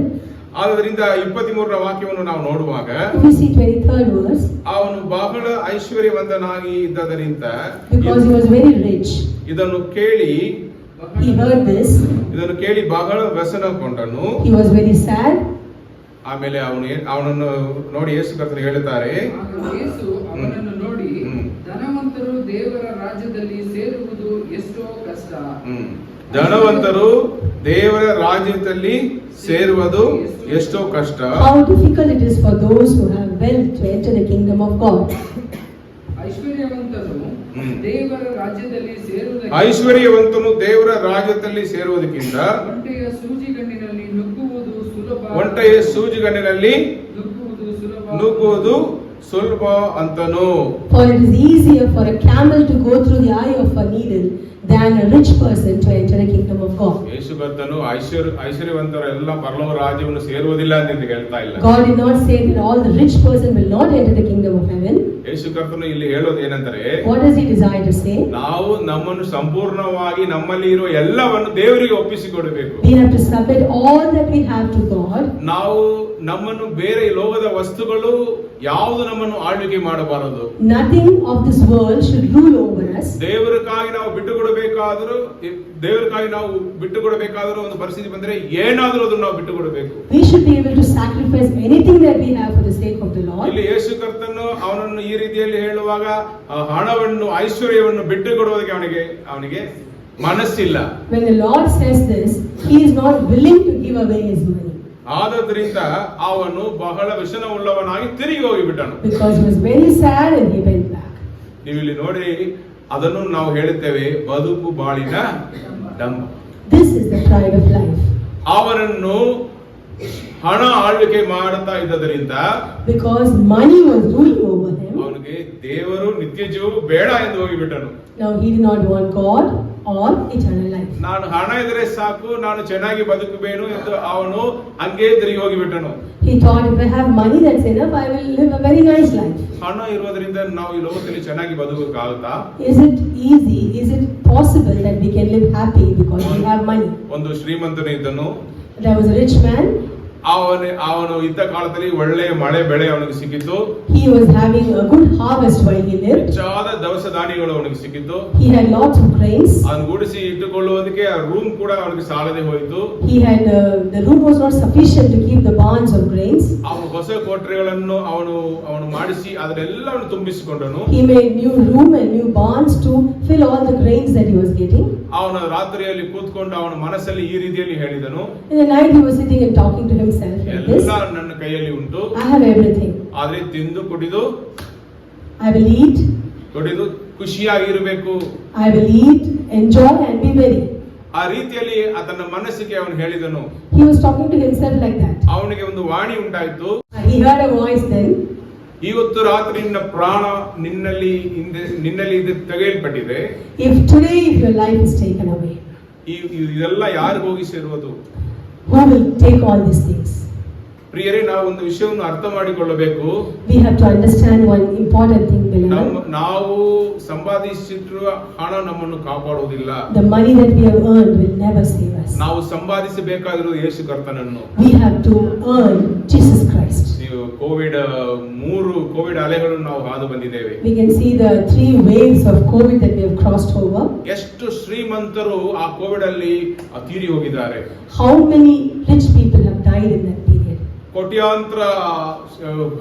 ಆದ್ದರಿಂದ 23ರ ವಾಕ್ಯವನ್ನು ನಾವು ನೋಡುವಾಗ, we see 23rd verse, ಅವನು ಬಹಳ ಐಶ್ವರ್ಯವಂತನಾಗಿ ಇದ್ದದರಿಂದ, because he was very rich, ಇದನ್ನು ಕೇಳಿ, he heard this, ಇದನ್ನು ಕೇಳಿ ಬಹಳ ವ್ಯಸನಗೊಂಡನು. he was very sad. ಆಮೇಲೆ ಅವನನ್ನು ನೋಡಿ ಯೇಸು ಕರ್ತನು ಹೇಳುತ್ತಾರೆ, ಯೇಸು ಅವನನ್ನು ನೋಡಿ, ಧನವಂತರು ದೇವರ ರಾಜ್ಯದಲ್ಲಿ ಸೇರುವುದು ಎಷ್ಟೋ ಕಷ್ಟ, ಧನವಂತರು ದೇವರ ರಾಜ್ಯದಲ್ಲಿ ಸೇರುವುದು ಎಷ್ಟೋ ಕಷ್ಟ. How difficult it is for those who have wealth to enter the kingdom of God. ಐಶ್ವರ್ಯವಂತನು ದೇವರ ರಾಜ್ಯದಲ್ಲಿ ಐಶ್ವರ್ಯವಂತನು ದೇವರ ರಾಜ್ಯದಲ್ಲಿ ಸೇರುವುದಕ್ಕಿಂತ ಒಂಟೆಯ ಸೂಜಿಗಣ್ಣಿನಲ್ಲಿ ನುಗ್ಗುವುದು ಸುಲಭ ಅಂತನು. For it is easier for a camel to go through the eye of a needle than a rich person to enter the kingdom of God. ಯೇಸು ಕರ್ತನು ಐಶ್ವರ್ಯವಂತರೆಲ್ಲ ಪರಲೋಕ ರಾಜ್ಯವನ್ನು ಸೇರುವುದಿಲ್ಲ ಅಂತ ಹೇಳ್ತಾ ಇಲ್ಲ. God did not say that all the rich person will not enter the kingdom of heaven. ಯೇಸು ಕರ್ತನು ಇಲ್ಲಿ ಹೇಳೋದು ಏನಂದ್ರೆ, What does he desire to say? ನಾವು ನಮ್ಮನ್ನು ಸಂಪೂರ್ಣವಾಗಿ ನಮ್ಮಲ್ಲಿ ಇರುವ ಎಲ್ಲವನ್ನು ದೇವರಿಗೆ ಒಪ್ಪಿಸಿಕೊಡಬೇಕು. We have to submit all that we have to God. ನಾವು ನಮ್ಮನ್ನು ಬೇರೆ ಲೋಕದ ವಸ್ತುಗಳು ಯಾವುದು ನಮ್ಮನ್ನು ಆಳ್ವಿಕೆ ಮಾಡಬಾರದು. Nothing of this world should rule over us. ದೇವರಿಗಾಗಿ ನಾವು ಬಿಟ್ಟುಕೊಡಬೇಕಾದರೂ ಒಂದು ಪರಿಸ್ಥಿತಿ ಬಂದ್ರೆ ಏನಾದರೂ ಅದನ್ನು ನಾವು ಬಿಟ್ಟುಕೊಡಬೇಕು. We should be able to sacrifice anything that we have for the sake of the Lord. ಇಲ್ಲಿ ಯೇಸು ಕರ್ತನು ಅವನನ್ನು ಈ ರೀತಿಯಲ್ಲಿ ಹೇಳುವಾಗ ಹಣವನ್ನು ಐಶ್ವರ್ಯವನ್ನು ಬಿಟ್ಟುಕೊಡುವುದಕ್ಕೆ ಅವನಿಗೆ ಮನಸ್ಸಿಲ್ಲ. When the Lord says this, he is not willing to give away his money. ಆದ್ದರಿಂದ ಅವನು ಬಹಳ ವ್ಯಸನವುಳ್ಳವನಾಗಿ ತಿರುಗಿ ಹೋಗಿಬಿಟ್ಟನು. Because he was very sad and he went back. ನೀವು ಇಲ್ಲಿ ನೋಡಿ, ಅದನ್ನು ನಾವು ಹೇಳುತ್ತೇವೆ ಬದುಕು ಬಾಳಿನ ಡಂಬ. This is the pride of life. ಅವನನ್ನು ಹಣ ಆಳ್ವಿಕೆ ಮಾಡುತ್ತಾ ಇದ್ದರಿಂದ, because money was ruling over him, ಅವನಿಗೆ ದೇವರು ನಿತ್ಯ ಜೀವವು ಬೇಡ ಎಂದು ಹೋಗಿಬಿಟ್ಟನು. Now he did not want God or eternal life. ನಾನು ಹಣ ಇದ್ರೆ ಸಾಕು, ನಾನು ಚೆನ್ನಾಗಿ ಬದುಕಬೇನು ಎಂದು ಅವನು ಹಂಗೆ ತಿರುಗಿ ಹೋಗಿಬಿಟ್ಟನು. He thought, if I have money, that's enough, I will live a very nice life. ಹಣ ಇರುವುದರಿಂದ ನಾವು ಈ ಲೋಕದಲ್ಲಿ ಚೆನ್ನಾಗಿ ಬದುಕಕ್ಕಾಗುತ್ತಾ? Is it easy? Is it possible that we can live happy because we have money? ಒಂದು ಶ್ರೀಮಂತನು ಇದ್ದನು. There was a rich man. ಅವನು ಇದ್ದ ಕಾಲದಲ್ಲಿ ಒಳ್ಳೆ ಮಳೆ ಬೆಳೆ ಅವನಿಗೆ ಸಿಕ್ಕಿತು. He was having a good harvest while he lived. ಹೆಚ್ಚಾದ ದವಸ ಧಾನ್ಯಗಳು ಅವನಿಗೆ ಸಿಕ್ಕಿತು. He had lots of grains. ಅವನು ಗೂಡಿಸಿ ಇಟ್ಟುಕೊಳ್ಳುವುದಕ್ಕೆ ಆ ರೂಮ್ ಕೂಡ ಅವನಿಗೆ ಸಾಲದೆ ಹೋಯಿತು. He had the room was not sufficient to keep the barns of grains. ಅವನು ಹೊಸ ಕೋಟರೆಗಳನ್ನು ಅವನು ಮಾಡಿಸಿ ಅದನ್ನೆಲ್ಲವನ್ನು ತುಂಬಿಸಿಕೊಂಡನು. He made new room and new barns to fill all the grains that he was getting. ಅವನು ರಾತ್ರಿಯಲ್ಲಿ ಕೂತ್ಕೊಂಡು ಅವನ ಮನಸ್ಸಲ್ಲಿ ಈ ರೀತಿಯಲ್ಲಿ ಹೇಳಿದನು. In the night he was sitting and talking to himself like this. ಎಲ್ಲ ನನ್ನ ಕೈಯಲ್ಲಿ ಉಂಟು. I have everything. ಆದ್ರೆ ತಿಂದು ಕುಡಿದು I will eat. ಕುಡಿದು ಖುಷಿಯಾಗಿ ಇರಬೇಕು. I will eat, enjoy and be merry. ಆ ರೀತಿಯಲ್ಲಿ ತನ್ನ ಮನಸ್ಸಿಗೆ ಅವನು ಹೇಳಿದನು. He was talking to himself like that. ಅವನಿಗೆ ಒಂದು ವಾಣಿ ಉಂಟಾಯಿತು. He heard a voice then. ಇವತ್ತು ರಾತ್ರಿ ನಿನ್ನ ಪ್ರಾಣ ನಿನ್ನಲ್ಲಿ ಇದು ತೆಗೆಯಲ್ಪಟ್ಟಿದೆ. If today your life is taken away, ಇದೆಲ್ಲ ಯಾರಿಗೆ ಹೋಗಿ ಸೇರುವುದು? who will take all these things? ಪ್ರಿಯರೇ, ನಾವು ಒಂದು ವಿಷಯವನ್ನು ಅರ್ಥ ಮಾಡಿಕೊಳ್ಳಬೇಕು. We have to understand one important thing, beloved. ನಾವು ಸಂಪಾದಿಸಿರುವ ಹಣ ನಮ್ಮನ್ನು ಕಾಪಾಡುವುದಿಲ್ಲ. The money that we have earned will never save us. ನಾವು ಸಂಪಾದಿಸಬೇಕಾಗಿರುವುದು ಯೇಸು ಕರ್ತನನ್ನು. We have to earn Jesus Christ. ನೀವು ಕೋವಿಡ್ ಅಲೆಗಳನ್ನು ನಾವು ಹಾದು ಬಂದಿದ್ದೇವೆ. We can see the 3 waves of COVID that we have crossed over. ಎಷ್ಟು ಶ್ರೀಮಂತರು ಆ ಕೋವಿಡ್ ಅಲ್ಲಿ ತೀರಿ ಹೋಗಿದ್ದಾರೆ. How many rich people have died in that period? ಕೋಟ್ಯಾಂತರ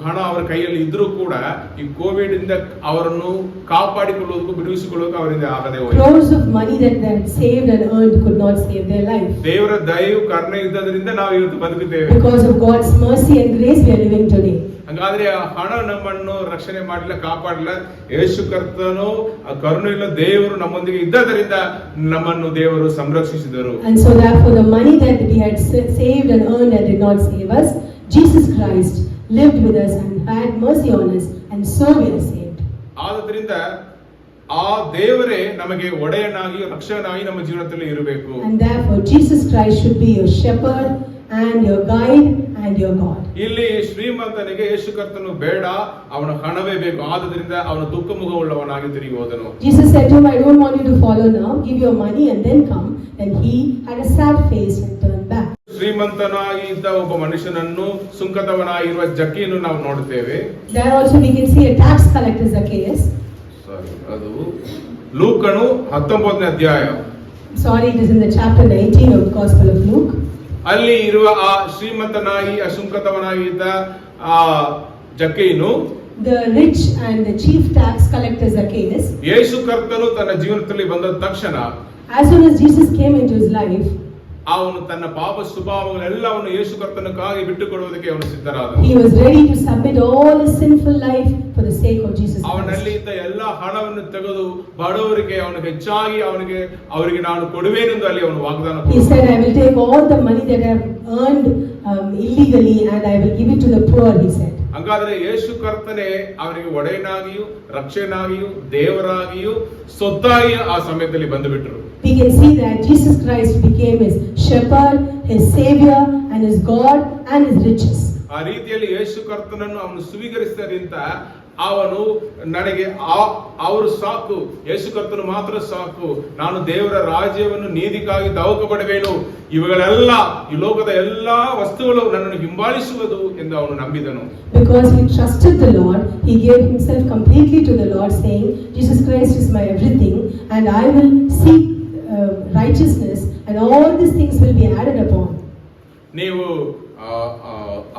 ಹಣ ಅವರ ಕೈಯಲ್ಲಿ ಇದ್ರೂ ಕೂಡ ಈ ಕೋವಿಡ್ ಇಂದ ಅವರನ್ನು ಕಾಪಾಡಿಕೊಳ್ಳುವುದಕ್ಕೂ ಬಿಡಿಸಿಕೊಳ್ಳುವುದಕ್ಕೂ ಅವರಿಂದ ಆಗದೆ ಹೋಯಿತು. Crores of money that they had saved and earned could not save their life. ದೇವರ ದಯೆಯು ಕರುಣೆ ಇದ್ದದರಿಂದ ನಾವು ಇವತ್ತು ಬದುಕಿದ್ದೇವೆ. Because of God's mercy and grace we are living today. ಹಾಗಾದ್ರೆ ಆ ಹಣ ನಮ್ಮನ್ನು ರಕ್ಷಣೆ ಮಾಡಲಿಲ್ಲ, ಕಾಪಾಡಲಿಲ್ಲ. ಯೇಸು ಕರ್ತನು ಆ ಕರುಣೆಯುಳ್ಳ ದೇವರು ನಮ್ಮೊಂದಿಗೆ ಇದ್ದದರಿಂದ ನಮ್ಮನ್ನು ದೇವರು ಸಂರಕ್ಷಿಸಿದರು. And so therefore the money that we had saved and earned and did not save us, Jesus Christ lived with us and had mercy on us, and so we are saved. ಆದ್ದರಿಂದ ಆ ದೇವರೇ ನಮಗೆ ಒಡೆಯನಾಗಿ ರಕ್ಷಕನಾಗಿ ನಮ್ಮ ಜೀವನದಲ್ಲಿ ಇರಬೇಕು. And therefore Jesus Christ should be your shepherd and your guide and your God. ಇಲ್ಲಿ ಶ್ರೀಮಂತನಿಗೆ ಯೇಸು ಕರ್ತನು ಬೇಡ, ಅವನ ಹಣವೇ ಬೇಕು. ಆದ್ದರಿಂದ ಅವನು ದುಃಖ ಮುಖವುಳ್ಳವನಾಗಿ ತಿರುಗಿ ಹೋದನು. Jesus said to him, I don't want you to follow now, give your money and then come. And he had a sad face and turned back. ಶ್ರೀಮಂತನಾಗಿ ಇದ್ದ ಒಬ್ಬ ಮನುಷ್ಯನನ್ನು ಸುಂಕದವನಾಗಿರುವ ಜಕ್ಕಿಯನ್ನು ನಾವು ನೋಡುತ್ತೇವೆ. There also we can see a tax collector Zacchaeus. ಅದು ಲೂಕನು 19ನೇ ಅಧ್ಯಾಯ. Sorry, it is in the chapter 19 of the Gospel of Luke. ಅಲ್ಲಿ ಇರುವ ಆ ಶ್ರೀಮಂತನಾಗಿ ಅಸುಂಕತವನಾಗಿದ್ದ ಆ ಜಕ್ಕೆಯನು, the rich and the chief tax collector Zacchaeus, ಯೇಸು ಕರ್ತನು ತನ್ನ ಜೀವನದಲ್ಲಿ ಬಂದ ತಕ್ಷಣ As soon as Jesus came into his life, ಅವನು ತನ್ನ ಪಾಪ ಸ್ವಭಾವಗಳೆಲ್ಲವನ್ನು ಯೇಸು ಕರ್ತನಕ್ಕಾಗಿ ಬಿಟ್ಟುಕೊಡುವುದಕ್ಕೆ ಅವನು ಸಿದ್ಧರಾದನು. he was ready to submit all his sinful life for the sake of Jesus ಅವನಲ್ಲಿ Christ. ಇದ್ದ ಎಲ್ಲ ಹಣವನ್ನು ತೆಗೆದು ಬಡವರಿಗೆ ಅವನಿಗೆ ಹೆಚ್ಚಾಗಿ ಅವರಿಗೆ ನಾನು ಕೊಡುವೇನೆಂದು ಅಲ್ಲಿ ಅವನು ವಾಗ್ದಾನ He ಕೊಟ್ಟನು. said, I will take all the money that I have earned illegally and I will give it to the poor, he said. ಹಂಗಾದ್ರೆ ಯೇಸು ಕರ್ತನೆ ಅವನಿಗೆ ಒಡೆಯನಾಗಿಯೂ ರಕ್ಷಕನಾಗಿಯೂ ದೇವರಾಗಿಯೂ ಸ್ವತ್ತಾಗಿ ಆ ಸಮಯದಲ್ಲಿ ಬಂದುಬಿಟ್ರು. We can see that Jesus Christ became his shepherd, his savior, and his God and his riches. ಆ ರೀತಿಯಲ್ಲಿ ಯೇಸು ಕರ್ತನನ್ನು ಅವನು ಸ್ವೀಕರಿಸಿದ್ದರಿಂದ ಅವನು ನನಗೆ ಅವರು ಸಾಕು, ಯೇಸು ಕರ್ತನು ಮಾತ್ರ ಸಾಕು, ನಾನು ದೇವರ ರಾಜ್ಯವನ್ನು ನೀತಿಗಾಗಿ ದಾವಕಪಡಬೇನು, ಇವುಗಳೆಲ್ಲ ಈ ಲೋಕದ ಎಲ್ಲಾ ವಸ್ತುಗಳು ನನ್ನನ್ನು ಹಿಂಬಾಲಿಸುವುದು ಎಂದು ಅವನು ನಂಬಿದನು. Because he trusted the Lord, he gave himself completely to the Lord, saying, Jesus Christ is my everything, and I will seek righteousness, and all these things will be added upon. ನೀವು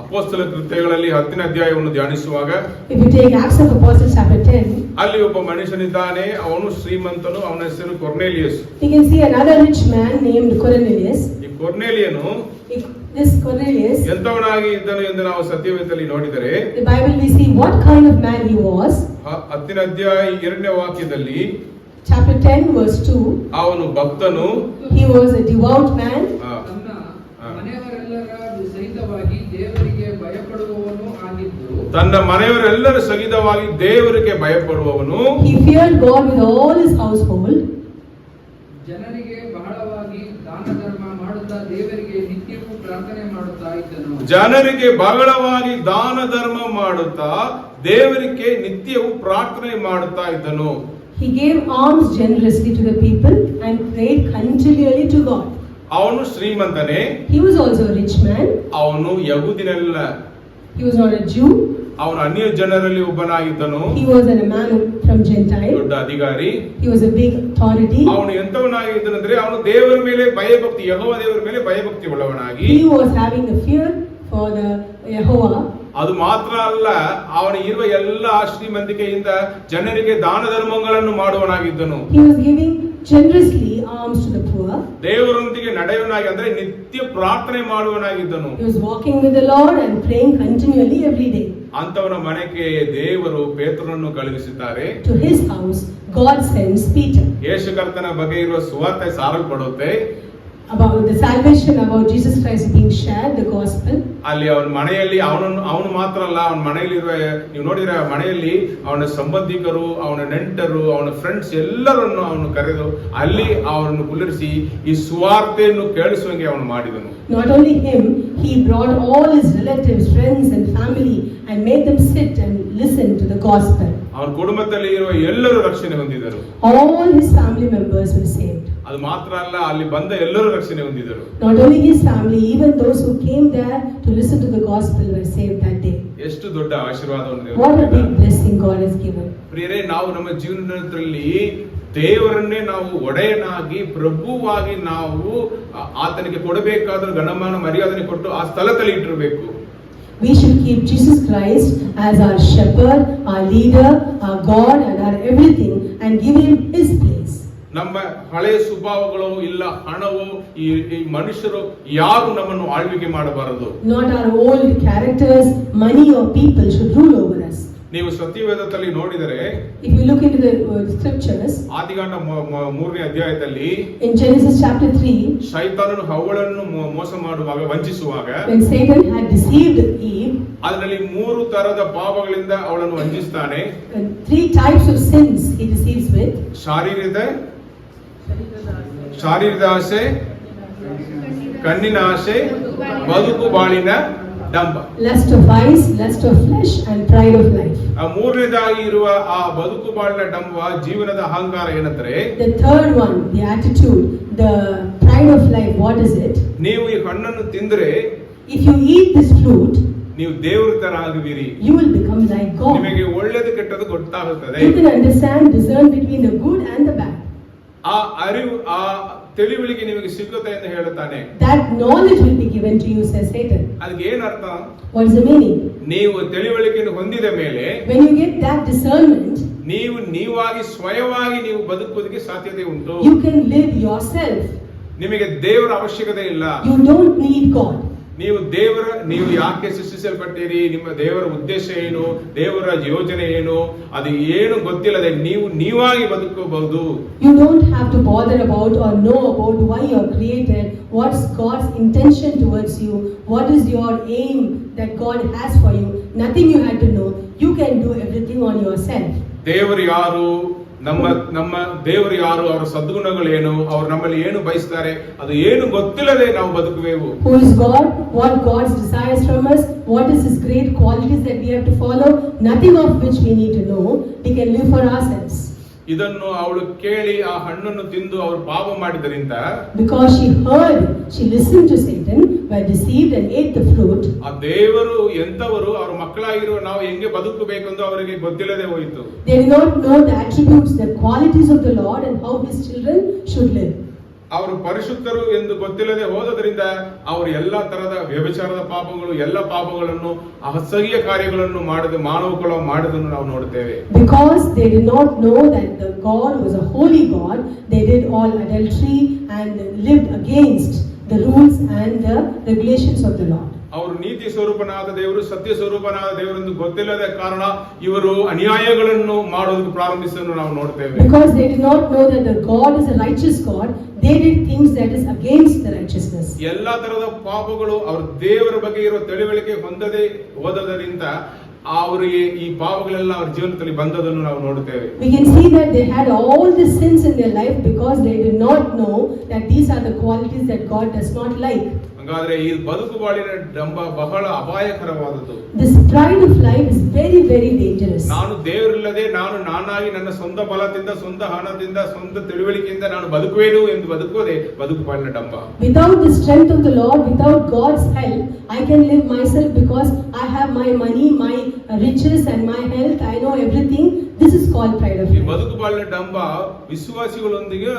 ಅಪೊಸ್ತಲ ಕೃತ್ಯಗಳಲ್ಲಿ 10ನೇ ಅಧ್ಯಾಯವನ್ನು ಧ್ಯಾನಿಸುವಾಗ, if you take Acts of Apostles chapter 10, ಅಲ್ಲಿ ಒಬ್ಬ ಮನುಷ್ಯನಿದ್ದಾನೆ, ಅವನು ಶ್ರೀಮಂತನು, ಅವನ ಹೆಸರು ಕೊರ್ನೇಲಿಯಸ್. we can see another rich man named Cornelius. ಈ ಕೊರ್ನೇಲಿಯನು This Cornelius, ಎಂತವನಾಗಿ ಇದ್ದನು ಎಂದು ನಾವು ಸತ್ಯವೇದದಲ್ಲಿ ನೋಡಿದರೆ, the Bible we see what kind of man he was. 10ನೇ ಅಧ್ಯಾಯ 2ನೇ ವಾಕ್ಯದಲ್ಲಿ Chapter 10 verse 2, ಅವನು ಭಕ್ತನು, he was a devout man, ತನ್ನ ಮನೆಯವರೆಲ್ಲರ ಸಹಿತವಾಗಿ ದೇವರಿಗೆ ಭಯಪಡುವವನು ಆಗಿದ್ದು, ತನ್ನ ಮನೆಯವರೆಲ್ಲರ ಸಹಿತವಾಗಿ ದೇವರಿಗೆ ಭಯಪಡುವವನು, he feared God with all his household, ಜನರಿಗೆ ಬಹಳವಾಗಿ ದಾನ ಧರ್ಮ ಮಾಡುತ್ತಾ ದೇವರಿಗೆ ನಿತ್ಯವೂ ಪ್ರಾರ್ಥನೆ ಮಾಡುತ್ತಾ ಇದ್ದನು. ಜನರಿಗೆ ಬಹಳವಾಗಿ ದಾನ ಧರ್ಮ ಮಾಡುತ್ತಾ ದೇವರಿಗೆ ನಿತ್ಯವೂ ಪ್ರಾರ್ಥನೆ ಮಾಡುತ್ತಾ ಇದ್ದನು. he gave alms generously to the people and prayed continually to God. ಅವನು ಶ್ರೀಮಂತನೇ, He was also a rich man. ಅವನು ಯಹೂದಿನಲ್ಲ, He was not a Jew. ಅವನು ಅನ್ಯ ಜನರಲ್ಲಿ ಒಬ್ಬನಾಗಿದ್ದನು, He was a man from Gentile. ದೊಡ್ಡ ಅಧಿಕಾರಿ. He was a big authority. ಅವನು ಎಂತವನಾಗಿದ್ದನಂದ್ರೆ ಅವನು ದೇವರ ಮೇಲೆ ಭಯಭಕ್ತಿ, ಯೆಹೋವ ದೇವರ ಮೇಲೆ ಭಯಭಕ್ತಿ ಉಳ್ಳವನಾಗಿ, He was having a fear for the Jehovah. ಅದು ಮಾತ್ರ ಅಲ್ಲ, ಅವನು ಇರುವ ಎಲ್ಲ ಶ್ರೀಮಂತಿಕೆಯಿಂದ ಜನರಿಗೆ ದಾನ ಧರ್ಮಗಳನ್ನು ಮಾಡುವನಾಗಿದ್ದನು. He was giving generously alms to the poor. ದೇವರೊಂದಿಗೆ ನಡೆಯುವನಾಗಿ ಅಂದ್ರೆ ನಿತ್ಯ ಪ್ರಾರ್ಥನೆ ಮಾಡುವನಾಗಿದ್ದನು. He was walking with the Lord and praying continually every day. ಅಂತವನ ಮನೆಗೆ ದೇವರು ಪೇತ್ರನನ್ನು ಕಳುಹಿಸಿದ್ದಾರೆ. To his house God sends Peter. ಯೇಸು ಕರ್ತನ ಬಗ್ಗೆ ಇರುವ ಸುವಾರ್ತೆ ಸಾರಲ್ಪಡುತ್ತೆ. About the salvation, about Jesus Christ being shared, the gospel. ಅಲ್ಲಿ ಅವನ ಮನೆಯಲ್ಲಿ ಅವನು ಮಾತ್ರ ಅಲ್ಲ, ಅವನ ಮನೆಯಲ್ಲಿರುವ, ನೀವು ನೋಡಿದ್ರೆ ಮನೆಯಲ್ಲಿ ಅವನ ಸಂಬಂಧಿಕರು, ಅವನ ನೆಂಟರು, ಅವನ ಫ್ರೆಂಡ್ಸ್ ಎಲ್ಲರನ್ನು ಅವನು ಕರೆದು ಅಲ್ಲಿ ಅವರನ್ನು ಕುಳ್ಳಿರಿಸಿ ಈ ಸುವಾರ್ತೆಯನ್ನು ಕೇಳಿಸುವಂಗೆ ಅವನು ಮಾಡಿದನು. Not only him, he brought all his relatives, friends and family and made them sit and listen to the gospel. ಅವನ ಕುಟುಂಬದಲ್ಲಿ ಇರುವ ಎಲ್ಲರೂ ರಕ್ಷಣೆ ಹೊಂದಿದರು. All his family members were saved. ಅದು ಮಾತ್ರ ಅಲ್ಲ, ಅಲ್ಲಿ ಬಂದ ಎಲ್ಲರೂ ರಕ್ಷಣೆ ಹೊಂದಿದರು. Not only his family, even those who came there to listen to the gospel were saved that day. ಎಷ್ಟು ದೊಡ್ಡ ಆಶೀರ್ವಾದವನ್ನು What a ದೇವರು big blessing God has given. ಪ್ರಿಯರೇ, ನಾವು ನಮ್ಮ ಜೀವನದಲ್ಲಿ ದೇವರನ್ನೇ ನಾವು ಒಡೆಯನಾಗಿ ಪ್ರಭುವಾಗಿ ನಾವು ಆತನಿಗೆ ಕೊಡಬೇಕಾದ ಗಣಮಾನ ಮರ್ಯಾದನೆ ಕೊಟ್ಟು ಆ ಸ್ಥಳದಲ್ಲಿ ಇಟ್ಟಿರಬೇಕು. We should keep Jesus Christ as our shepherd, our leader, our God and our everything and give him his place. ನಮ್ಮ ಹಳೆಯ ಸ್ವಭಾವಗಳು ಇಲ್ಲ, ಹಣವು, ಈ ಮನುಷ್ಯರು ಯಾರು ನಮ್ಮನ್ನು ಆಳ್ವಿಕೆ ಮಾಡಬಾರದು. Not our old characters, money or people should rule over us. ನೀವು ಸತ್ಯವೇದದಲ್ಲಿ ನೋಡಿದರೆ, If you look into the scriptures, ಆದಿಕಾಂಡ 3ನೇ ಅಧ್ಯಾಯದಲ್ಲಿ in Genesis chapter 3, ಶೈತಾನನು ಹವ್ವಳನ್ನು ಮೋಸ ಮಾಡುವಾಗ, ವಂಚಿಸುವಾಗ, when Satan had deceived Eve, ಅದರಲ್ಲಿ 3 ತರದ ಪಾಪಗಳಿಂದ ಅವಳನ್ನು ವಂಚಿಸ್ತಾನೆ. 3 types of sins he deceives with. ಶಾರೀರಿಕ ಆಸೆ, ಕಣ್ಣಿನ ಆಸೆ, ಬದುಕು ಬಾಳಿನ ಡಂಬ. Lust of eyes, lust of flesh and pride of life. ಆ ಮೂರನೇದಾಗಿ ಇರುವ ಆ ಬದುಕು ಬಾಳಿನ ಡಂಬ ಜೀವನದ ಅಹಂಕಾರ ಏನಂದ್ರೆ, The third one, the attitude, the pride of life, what is it? ನೀವು ಈ ಹಣ್ಣನ್ನು ತಿಂದ್ರೆ If you eat this fruit, ನೀವು ದೇವರ ತರ ಆಗುವಿರಿ, you will become like God. ನಿಮಗೆ ಒಳ್ಳೆಯದು ಕೆಟ್ಟದ್ದು ಗೊತ್ತಾಗುತ್ತದೆ. You can understand, discern between the good and the bad. ಆ ಅರಿವು, ಆ ತಿಳಿವಳಿಕೆ ನಿಮಗೆ ಸಿಗುತ್ತೆ ಎಂದು ಹೇಳುತ್ತಾನೆ. That knowledge will be given to you, says Satan. ಅದಕ್ಕೆ ಏನ್ ಅರ್ಥ? What is the meaning? ನೀವು ತಿಳಿವಳಿಕೆಯನ್ನು ಹೊಂದಿದ ಮೇಲೆ When you get that discernment, ನೀವು ನೀವಾಗಿ ಸ್ವಯವಾಗಿ ನೀವು ಬದುಕುವುದಕ್ಕೆ ಸಾಧ್ಯತೆ ಉಂಟು. You can live yourself. ನಿಮಗೆ ದೇವರ ಅವಶ್ಯಕತೆ ಇಲ್ಲ. You don't need God. ನೀವು ಯಾಕೆ ಸೃಷ್ಟಿಸಲ್ಪಟ್ಟಿರಿ, ನಿಮ್ಮ ದೇವರ ಉದ್ದೇಶ ಏನು, ದೇವರ ಯೋಜನೆ ಏನು, ಅದು ಏನು ಗೊತ್ತಿಲ್ಲದೆ ನೀವಾಗಿ ಬದುಕಬಹುದು. You don't have to bother about or know about why you are created, what's God's intention towards you, what is your aim that God has for you. Nothing you had to know. You can do everything on yourself. ದೇವರು ಯಾರು, ನಮ್ಮ ದೇವರು ಯಾರು, ಅವರ ಸದ್ಗುಣಗಳೇನು, ಅವರು ನಮ್ಮಲ್ಲಿ ಏನು ಬಯಸ್ತಾರೆ, ಅದು ಏನು ಗೊತ್ತಿಲ್ಲದೆ ನಾವು ಬದುಕುವೆವು. Who is God? What God desires from us? What is His great qualities that we have to follow? Nothing of which we need to know. We can live for ourselves. ಇದನ್ನು ಅವಳು ಕೇಳಿ ಆ ಹಣ್ಣನ್ನು ತಿಂದು ಅವರು ಪಾಪ ಮಾಡಿದರಿಂದ, because she listened to Satan, were deceived and ate the fruit. ಆ ದೇವರು ಎಂತವರು, ಅವರ ಮಕ್ಕಳಾಗಿರುವ ನಾವು ಹೆಂಗೆ ಬದುಕಬೇಕೆಂದು ಅವರಿಗೆ ಗೊತ್ತಿಲ್ಲದೆ ಹೋಯಿತು. They did not know the attributes, the qualities of the Lord and how His children should live. ಅವರು ಪರಿಶುದ್ಧರು ಎಂದು ಗೊತ್ತಿಲ್ಲದೆ ಹೋದದರಿಂದ ಅವರು ಎಲ್ಲಾ ತರದ ವ್ಯಭಿಚಾರದ ಪಾಪಗಳು, ಎಲ್ಲ ಪಾಪಗಳನ್ನು, ಅಸಹ್ಯ ಕಾರ್ಯಗಳನ್ನು ಮಾನವಕುಲ ಮಾಡಿದನ್ನು ನಾವು ನೋಡುತ್ತೇವೆ. Because they did not know that the God was a holy God, they did all adultery and lived against the rules and the regulations of the Lord. ಅವರು ನೀತಿ ಸ್ವರೂಪನಾದ ದೇವರು, ಸತ್ಯ ಸ್ವರೂಪನಾದ ದೇವರೆಂದು ಗೊತ್ತಿಲ್ಲದ ಕಾರಣ ಇವರು ಅನ್ಯಾಯಗಳನ್ನು ಮಾಡೋದಕ್ಕೆ ಪ್ರಾರಂಭಿಸಲು ನಾವು ನೋಡ್ತೇವೆ. Because they did not know that the God is a righteous God, they did things that is against the righteousness. ಎಲ್ಲಾ ತರದ ಪಾಪಗಳು ಅವರು ದೇವರ ಬಗ್ಗೆ ಇರುವ ತಿಳುವಳಿಕೆ ಹೊಂದದೆ ಹೋದದರಿಂದ ಅವರಿಗೆ ಈ ಪಾಪಗಳೆಲ್ಲ ಅವರ ಜೀವನದಲ್ಲಿ ಬಂದದನ್ನು ನಾವು ನೋಡುತ್ತೇವೆ. We can see that they had all the sins in their life because they did not know that these are the qualities that God does not like. ಹಾಗಾದ್ರೆ ಈ ಬದುಕು ಬಾಳಿನ ಡಂಬ ಬಹಳ ಅಪಾಯಕರವಾದದ್ದು. This pride of life is very, very dangerous. ನಾನು ದೇವರಿಲ್ಲದೆ ನಾನಾಗಿ ನನ್ನ ಸ್ವಂತ ಬಲದಿಂದ, ಸ್ವಂತ ಹಣದಿಂದ, ಸ್ವಂತ ತಿಳುವಳಿಕೆಯಿಂದ ನಾನು ಬದುಕುವೆನು ಎಂದು ಬದುಕೋದೆ ಬದುಕು ಬಾಳಿನ ಡಂಬ. Without the strength of the Lord, without God's help, I can live myself because I have my money, my riches and my health. I know everything. This is called pride of life. ಈ life. ಬದುಕು ಬಾಳಿನ ಡಂಬ ವಿಶ್ವಾಸಿಗಳೊಂದಿಗೆ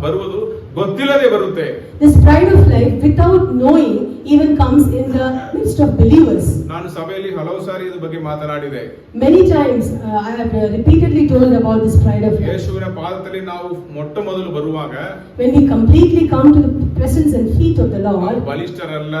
ಬರುವುದು ಗೊತ್ತಿಲ್ಲದೆ ಬರುತ್ತೆ. This pride of life without knowing even comes in the midst of believers. ನಾನು ಸಭೆಯಲ್ಲಿ ಹಲವು ಸಾರಿ ಇದರ ಬಗ್ಗೆ ಮಾತನಾಡಿದೆ. Many times I have repeatedly told about this pride of life. ಯೇಸುವಿನ ಪಾದದಲ್ಲಿ ನಾವು ಮೊಟ್ಟಮೊದಲು ಬರುವಾಗ, when we completely come to the presence and feet of the Lord, ಬಲಿಷ್ಠರಲ್ಲ,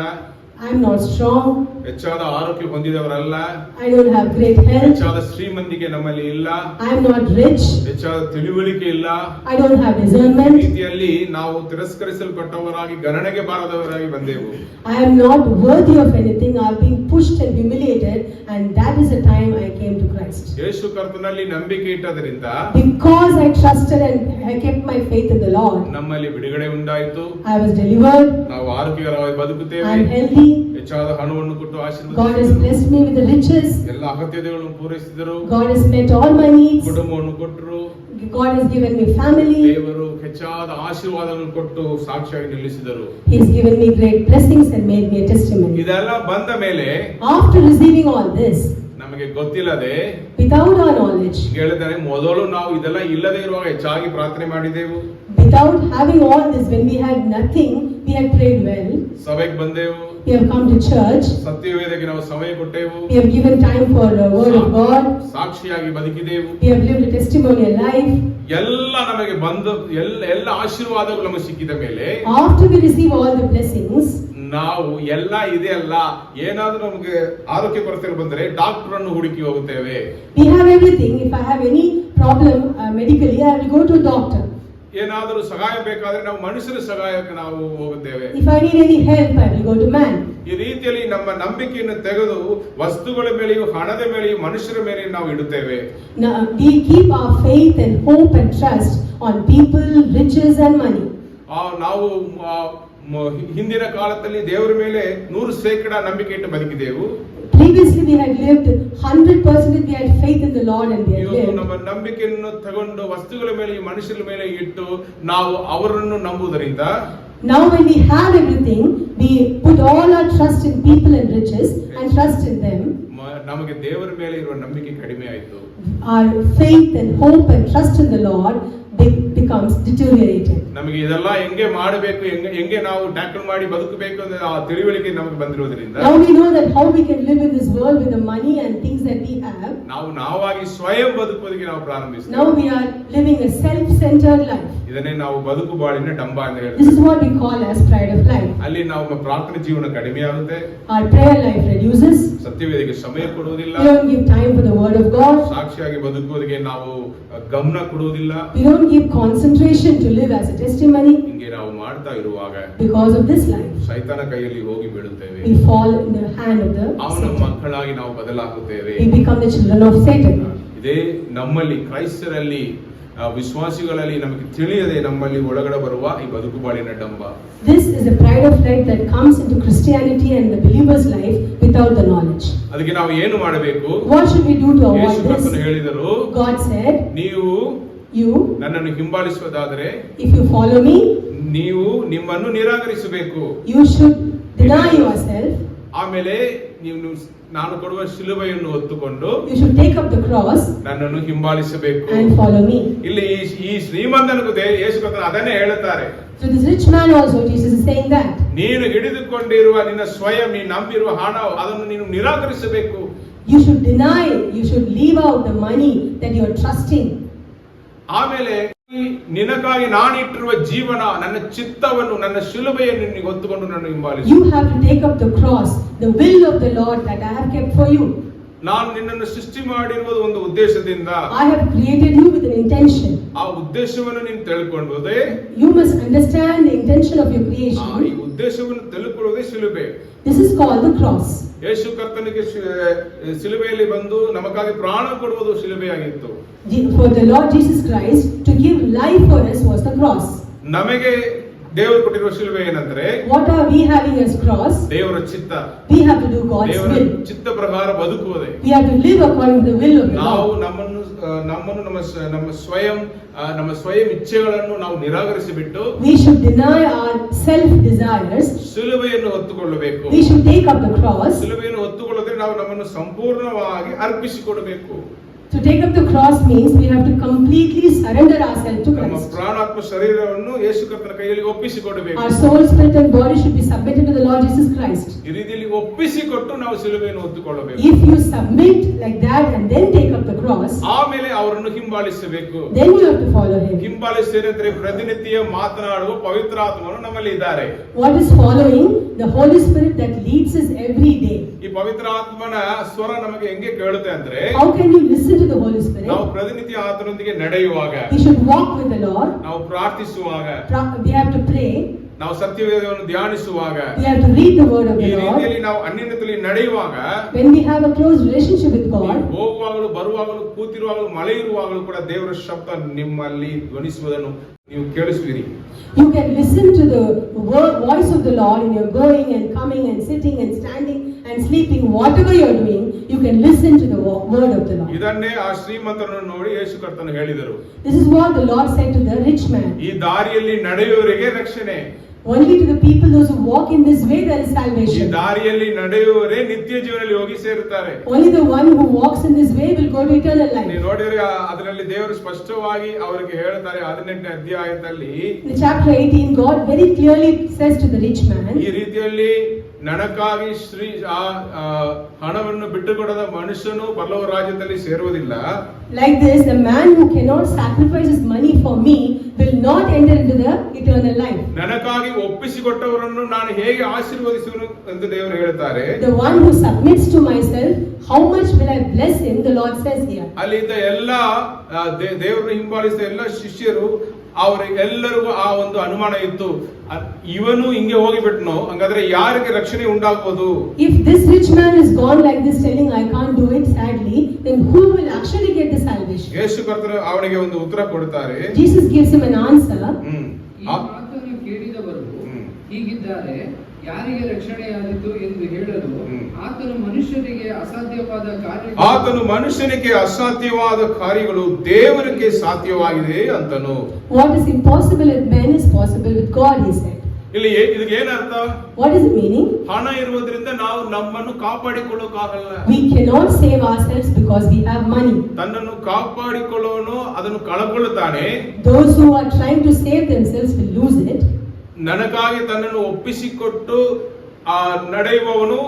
I am not strong, ಹೆಚ್ಚಾದ ಆರೋಗ್ಯ ಹೊಂದಿದವರಲ್ಲ, I don't have great health, ಹೆಚ್ಚಾದ ಶ್ರೀಮಂತಿಕೆ ನಮ್ಮಲ್ಲಿ ಇಲ್ಲ, I am not rich, ಹೆಚ್ಚಾದ ತಿಳುವಳಿಕೆ ಇಲ್ಲ, I don't have discernment, ಈ ರೀತಿಯಲ್ಲಿ ನಾವು ತಿರಸ್ಕರಿಸಲ್ಪಟ್ಟವರಾಗಿ ಗಣನೆಗೆ ಬಾರದವರಾಗಿ ಬಂದೆವು. I am not worthy of anything. I have been pushed and humiliated, and that is the time I came to Christ. ಯೇಸು ಕರ್ತನಲ್ಲಿ ನಂಬಿಕೆ ಇಟ್ಟದರಿಂದ, because I trusted and I kept my faith in the Lord, ನಮ್ಮಲ್ಲಿ ಬಿಡುಗಡೆ ಉಂಟಾಯಿತು. I was delivered, ನಾವು ಆರೋಗ್ಯಕರವಾಗಿ ಬದುಕುತ್ತೇವೆ. I am healthy, ಹೆಚ್ಚಾದ ಹಣವನ್ನು ಕೊಟ್ಟು ಆಶೀರ್ವದಿಸಿದರು. God has blessed me with the riches, ಎಲ್ಲ ಅಗತ್ಯತೆಗಳನ್ನು ಪೂರೈಸಿದರು. God has met all my needs, ಕುಟುಂಬವನ್ನು ಕೊಟ್ಟರು. God has given me family, ದೇವರು ಹೆಚ್ಚಾದ ಆಶೀರ್ವಾದಗಳನ್ನು ಕೊಟ್ಟು ಸಾಕ್ಷಿಯಾಗಿ ನಿಲ್ಲಿಸಿದರು. He has given me great blessings and made me a testimony. ಇದೆಲ್ಲ ಬಂದ ಮೇಲೆ, after receiving all this, ನಮಗೆ ಗೊತ್ತಿಲ್ಲದೆ, without our knowledge, ಹೇಳಿದರೆ ಮೊದಲು ನಾವು ಇದೆಲ್ಲ ಇಲ್ಲದೆ ಇರುವಾಗ ಹೆಚ್ಚಾಗಿ ಪ್ರಾರ್ಥನೆ ಮಾಡಿದೆವು. without having all this, when we had nothing, we had prayed well, ಸಭೆಗೆ ಬಂದೆವು, we have come to church, ಸತ್ಯವೇದಕ್ಕೆ ನಾವು ಸಮಯ ಕೊಟ್ಟೆವು, we have given time for the word of God, ಸಾಕ್ಷಿಯಾಗಿ ಬದುಕಿದೆವು, we have lived a testimonial life. ಎಲ್ಲ ನಮಗೆ ಬಂದ ಎಲ್ಲ ಆಶೀರ್ವಾದಗಳು ನಮಗೆ ಸಿಕ್ಕಿದ ಮೇಲೆ, after we receive all the blessings, ನಾವು ಎಲ್ಲ ಇದೆ ಅಲ್ಲ, ಏನಾದ್ರೂ ನಮಗೆ ಆರೋಗ್ಯ ಕೊರತೆ ಬಂದರೆ ಡಾಕ್ಟರ್ ಅನ್ನು ಹುಡುಕಿ ಹೋಗುತ್ತೇವೆ. we have everything. If I have any problem medically, I will go to a doctor. ಏನಾದರೂ ಸಹಾಯ ಬೇಕಾದ್ರೆ ನಾವು ಮನುಷ್ಯರ ಸಹಾಯಕ್ಕೆ ನಾವು ಹೋಗುತ್ತೇವೆ. If I need any help, I will go to man. ಈ ರೀತಿಯಲ್ಲಿ ನಮ್ಮ ನಂಬಿಕೆಯನ್ನು ತೆಗೆದು ವಸ್ತುಗಳ ಮೇಲೆಯೂ, ಹಣದ ಮೇಲೆಯೂ, ಮನುಷ್ಯರ ಮೇಲೆ ನಾವು ಇಡುತ್ತೇವೆ. Now, we keep our faith and hope and trust on people, riches and money. ನಾವು ಹಿಂದಿನ ಕಾಲದಲ್ಲಿ ದೇವರ ಮೇಲೆ 100% ನಂಬಿಕೆ ಇಟ್ಟು ಬದುಕಿದೆವು. Previously we had lived 100%, we had faith in the Lord and we had lived. ನಮ್ಮ ನಂಬಿಕೆಯನ್ನು ತಗೊಂಡು ವಸ್ತುಗಳ ಮೇಲೆ, ಮನುಷ್ಯರ ಮೇಲೆ ಇಟ್ಟು ನಾವು ಅವರನ್ನು ನಂಬುವುದರಿಂದ, now when we have everything, we put all our trust in people and riches and trust in them. ನಮಗೆ ದೇವರ ಮೇಲೆ ಇರುವ ನಂಬಿಕೆ ಕಡಿಮೆ ಆಯಿತು. Our faith and hope and trust in the Lord becomes deteriorated. ನಮಗೆ ಇದೆಲ್ಲ ಹೆಂಗೆ ಮಾಡಬೇಕು, ಹೆಂಗೆ ನಾವು ಟ್ಯಾಕಲ್ ಮಾಡಿ ಬದುಕಬೇಕು ಅನ್ನೋ ಆ ತಿಳುವಳಿಕೆ ನಮಗೆ ಬಂದಿರೋದ್ರಿಂದ Now we know that how we can live in this world with the money and things that we have. ನಾವಾಗಿ ಸ್ವಯಂ ಬದುಕೋದಕ್ಕೆ ನಾವು ಪ್ರಾರಂಭಿಸ್ತೇವೆ. Now we are living a self-centered life. ಇದನ್ನೇ ನಾವು ಬದುಕು ಬಾಳಿನ ಡಂಬ ಅಂತ This ಹೇಳ್ತೀವಿ. is what we call as pride of life. ಅಲ್ಲಿ ನಾವು ಪ್ರಾರ್ಥನೆ ಜೀವನ ಕಡಿಮೆ ಆಗುತ್ತೆ, Our prayer life reduces. ಸತ್ಯವೇದಕ್ಕೆ ಸಮಯ ಕೊಡುವುದಿಲ್ಲ, We don't give time for the word of God. ಸಾಕ್ಷಿಯಾಗಿ ಬದುಕುವುದಕ್ಕೆ ನಾವು ಗಮನ ಕೊಡುವುದಿಲ್ಲ. We don't give concentration to live as a testimony. ಹಿಂಗೆ ನಾವು ಮಾಡ್ತಾ ಇರುವಾಗ Because of this life, ಸೈತಾನ ಕೈಯಲ್ಲಿ ಹೋಗಿ ಬೀಳುತ್ತೇವೆ. we fall in the hand of the ಅವನ Satan. ಮಕ್ಕಳಾಗಿ ನಾವು ಬದಲಾಗುತ್ತೇವೆ. We become the children of Satan. ಇದೇ ನಮ್ಮಲ್ಲಿ ಕ್ರೈಸ್ತರಲ್ಲಿ ವಿಶ್ವಾಸಿಗಳಲ್ಲಿ ನಮಗೆ ತಿಳಿಯದೆ ನಮ್ಮಲ್ಲಿ ಒಳಗಡೆ ಬರುವ ಈ ಬದುಕು ಬಾಳಿನ ಡಂಬ. This is the pride of life that comes into Christianity and the believer's life without the knowledge. ಅದಕ್ಕೆ ನಾವು ಏನು ಮಾಡಬೇಕು? What should we do to Yesu avoid ಕರ್ತನು this? ಹೇಳಿದರು, God said, ನೀವು you, ನನ್ನನ್ನು ಹಿಂಬಾಲಿಸುವುದಾದರೆ if you follow me, ನೀವು ನಿಮ್ಮನ್ನು ನಿರಾಕರಿಸಬೇಕು. you should deny yourself. ಆಮೇಲೆ ನೀವು ನಾನು ಕೊಡುವ ಶಿಲುಬೆಯನ್ನು ಹೊತ್ತುಕೊಂಡು You should take up the cross ನನ್ನನ್ನು ಹಿಂಬಾಲಿಸಬೇಕು. and follow me. ಇಲ್ಲಿ ಈ ಶ್ರೀಮಂತನಿಗೂ ಯೇಸು ಕರ್ತನು ಅದನ್ನೇ ಹೇಳುತ್ತಾರೆ. So this rich man also, Jesus is saying that. ನೀನು ಹಿಡಿದುಕೊಂಡಿರುವ ನಿನ್ನ ಸ್ವಯಂ, ನೀನು ನಂಬಿರುವ ಹಣ, ಅದನ್ನು ನೀನು ನಿರಾಕರಿಸಬೇಕು. You should deny, you should leave out the money that you are trusting. ಆಮೇಲೆ ನಿನಗಾಗಿ ನಾನಿಟ್ಟಿರುವ ಜೀವನ, ನನ್ನ ಚಿತ್ತವನ್ನು, ನನ್ನ ಶಿಲುಬೆಯನ್ನು ನೀನು ಹೊತ್ತುಕೊಂಡು ನನ್ನ ಹಿಂಬಾಲಿಸು. You have to take up the cross, the will of the Lord that I have kept for you. ನಾನು ನಿನ್ನನ್ನು ಸೃಷ್ಟಿ ಮಾಡಿರುವುದು ಒಂದು ಉದ್ದೇಶದಿಂದ. I have created you with an intention. ಆ ಉದ್ದೇಶವನ್ನು ನೀನು ತಿಳ್ಕೊಳ್ಳುವುದೇ, You must understand the intention of your ಈ creation. ಉದ್ದೇಶವನ್ನು ತಿಳ್ಕೊಳ್ಳುವುದೇ ಶಿಲುಬೆ. This is called the cross. ಯೇಸು ಕರ್ತನಿಗೆ ಶಿಲುಬೆಯಲ್ಲಿ ಬಂದು ನಮಗಾಗಿ ಪ್ರಾಣ ಕೊಡುವುದು ಶಿಲುಬೆಯಾಗಿತ್ತು. For the Lord Jesus Christ to give life for us was the cross. ನಮಗೆ ದೇವರು ಕೊಟ್ಟಿರುವ ಶಿಲುಬೆ ಏನಂದ್ರೆ, What are we having as cross? ದೇವರ ಚಿತ್ತ. We have to do God's ದೇವರ will. ಚಿತ್ತ ಪ್ರಕಾರ ಬದುಕುವುದೇ. We have to live according to the will of the ನಾವು Lord. ನಮ್ಮ ಸ್ವಯಂ ಇಚ್ಛೆಗಳನ್ನು ನಾವು ನಿರಾಕರಿಸಿಬಿಟ್ಟು We should deny our self desires. ಶಿಲುಬೆಯನ್ನು ಹೊತ್ತುಕೊಳ್ಳಬೇಕು. We should take up the cross. ಶಿಲುಬೆಯನ್ನು ಹೊತ್ತುಕೊಳ್ಳೋದ್ರೆ ನಾವು ನಮ್ಮನ್ನು ಸಂಪೂರ್ಣವಾಗಿ ಅರ್ಪಿಸಿಕೊಡಬೇಕು. To take up the cross means we have to completely surrender ourselves to ನಮ್ಮ Christ. ಪ್ರಾಣಾತ್ಮ ಶರೀರವನ್ನು ಯೇಸು ಕರ್ತನ ಕೈಯಲ್ಲಿ ಒಪ್ಪಿಸಿಕೊಡಬೇಕು. Our soul, spirit and body should be submitted to the Lord Jesus Christ. ಈ ರೀತಿಯಲ್ಲಿ ಒಪ್ಪಿಸಿಕೊಟ್ಟು ನಾವು ಶಿಲುಬೆಯನ್ನು ಹೊತ್ತುಕೊಳ್ಳಬೇಕು. If you submit like that and then take up the cross, ಆಮೇಲೆ ಅವರನ್ನು ಹಿಂಬಾಲಿಸಬೇಕು. then you have to follow him. ಹಿಂಬಾಲಿಸಿದರೆ ಪ್ರತಿನಿತ್ಯ ಮಾತನಾಡುವ ಪವಿತ್ರಾತ್ಮನು ನಮ್ಮಲ್ಲಿ ಇದ್ದಾರೆ. What is following? The Holy Spirit that leads us every day. ಈ ಪವಿತ್ರಾತ್ಮನ ಸ್ವರ ನಮಗೆ ಹೆಂಗೆ ಕೇಳುತ್ತೆ ಅಂದ್ರೆ, How can you listen to the Holy Spirit? ನಾವು ಪ್ರತಿನಿತ್ಯ ಆತನೊಂದಿಗೆ ನಡೆಯುವಾಗ, We should walk with the Lord. ನಾವು ಪ್ರಾರ್ಥಿಸುವಾಗ, We have to pray. ನಾವು ಸತ್ಯವೇದವನ್ನು ಧ್ಯಾನಿಸುವಾಗ, We have to read the word of ಈ the Lord. ರೀತಿಯಲ್ಲಿ ನಾವು ಅನ್ಯೋನ್ಯತೆಯಲ್ಲಿ ನಡೆಯುವಾಗ, When we have a close relationship with God, ಹೋಗುವಾಗಲೂ ಬರುವಾಗಲೂ ಕೂತಿರುವಾಗಲೂ ಮಳೆ ಇರುವಾಗಲೂ ಕೂಡ ದೇವರ ಶಬ್ದ ನಿಮ್ಮಲ್ಲಿ ಧ್ವನಿಸುವುದನ್ನು ನೀವು ಕೇಳಿಸುವಿರಿ. you can listen to the voice of the Lord in your going and coming and sitting and standing and sleeping, whatever you are doing, you can listen to the word of the Lord. ಇದನ್ನೇ ಆ ಶ್ರೀಮಂತನನ್ನು ನೋಡಿ ಯೇಸು ಕರ್ತನು ಹೇಳಿದರು. This is what the Lord said to the rich man. ಈ ದಾರಿಯಲ್ಲಿ ನಡೆಯುವವರಿಗೆ ರಕ್ಷಣೆ. Only to the people, those who walk in this way, there is ಈ salvation. ದಾರಿಯಲ್ಲಿ ನಡೆಯುವವರೇ ನಿತ್ಯ ಜೀವನದಲ್ಲಿ ಹೋಗಿ ಸೇರುತ್ತಾರೆ. Only the one who walks in this way will go to eternal life. ನೀವು ನೋಡಿದ್ರೆ ಅದರಲ್ಲಿ ದೇವರು ಸ್ಪಷ್ಟವಾಗಿ ಅವರಿಗೆ ಹೇಳ್ತಾರೆ 18ನೇ ಅಧ್ಯಾಯದಲ್ಲಿ, In chapter 18, God very clearly says to the rich man, ಈ ರೀತಿಯಲ್ಲಿ ನನಗಾಗಿ ಹಣವನ್ನು ಬಿಟ್ಟುಕೊಡದ ಮನುಷ್ಯನು ಪರಲೋಕ ರಾಜ್ಯದಲ್ಲಿ ಸೇರುವುದಿಲ್ಲ. like this, the man who cannot sacrifice his money for me will not enter into the eternal life. ನನಗಾಗಿ ಒಪ್ಪಿಸಿಕೊಟ್ಟವರನ್ನು ನಾನು ಹೇಗೆ ಆಶೀರ್ವದಿಸುವೆನು ಎಂದು ದೇವರು ಹೇಳ್ತಾರೆ. The one who submits to myself, how much will I bless him? The Lord says here. ಅಲ್ಲಿದ್ದ ಎಲ್ಲ ದೇವರನ್ನು ಹಿಂಬಾಲಿಸಿದ ಎಲ್ಲ ಶಿಷ್ಯರು ಅವರೆಲ್ಲರಿಗೂ ಆ ಒಂದು ಅನುಮಾನ ಇತ್ತು, ಇವನು ಹಿಂಗೆ ಹೋಗಿಬಿಟ್ನು, ಹಂಗಾದ್ರೆ ಯಾರಿಗೆ ರಕ್ಷಣೆ ಉಂಟಾಗ್ಬೋದು? If this rich man is gone like this, telling I can't do it, sadly, then who will actually get the salvation? ಯೇಸು ಕರ್ತನು ಅವನಿಗೆ ಒಂದು ಉತ್ತರ ಕೊಡ್ತಾರೆ. Jesus gives him an answer. ಈ ಮಾತನ್ನು ಕೇಳಿದವರು ಹೀಗಿದ್ದಾರೆ, ಯಾರಿಗೆ ರಕ್ಷಣೆಯಾಯಿತು ಎಂದು ಹೇಳಲು, ಆತನು ಮನುಷ್ಯನಿಗೆ ಅಸಾಧ್ಯವಾದ ಕಾರ್ಯಗಳು ದೇವರಿಗೆ ಸಾಧ್ಯವಾಗಿದೆ ಅಂತನು. What is impossible with men is possible with God, he said. ಇಲ್ಲಿ ಇದಕ್ಕೆ ಏನರ್ಥ? What is the meaning? ಹಣ ಇರುವುದರಿಂದ ನಾವು ನಮ್ಮನ್ನು ಕಾಪಾಡಿಕೊಳ್ಳೋಕಾಗಲ್ಲ. We cannot save ourselves because we have money. ತನ್ನನ್ನು ಕಾಪಾಡಿಕೊಳ್ಳೋನು ಅದನ್ನು ಕಳಕೊಳ್ಳುತ್ತಾನೆ. Those who are trying to save themselves will lose it. ನನಗಾಗಿ ತನ್ನನ್ನು ಒಪ್ಪಿಸಿಕೊಟ್ಟು ನಡೆಯುವವನು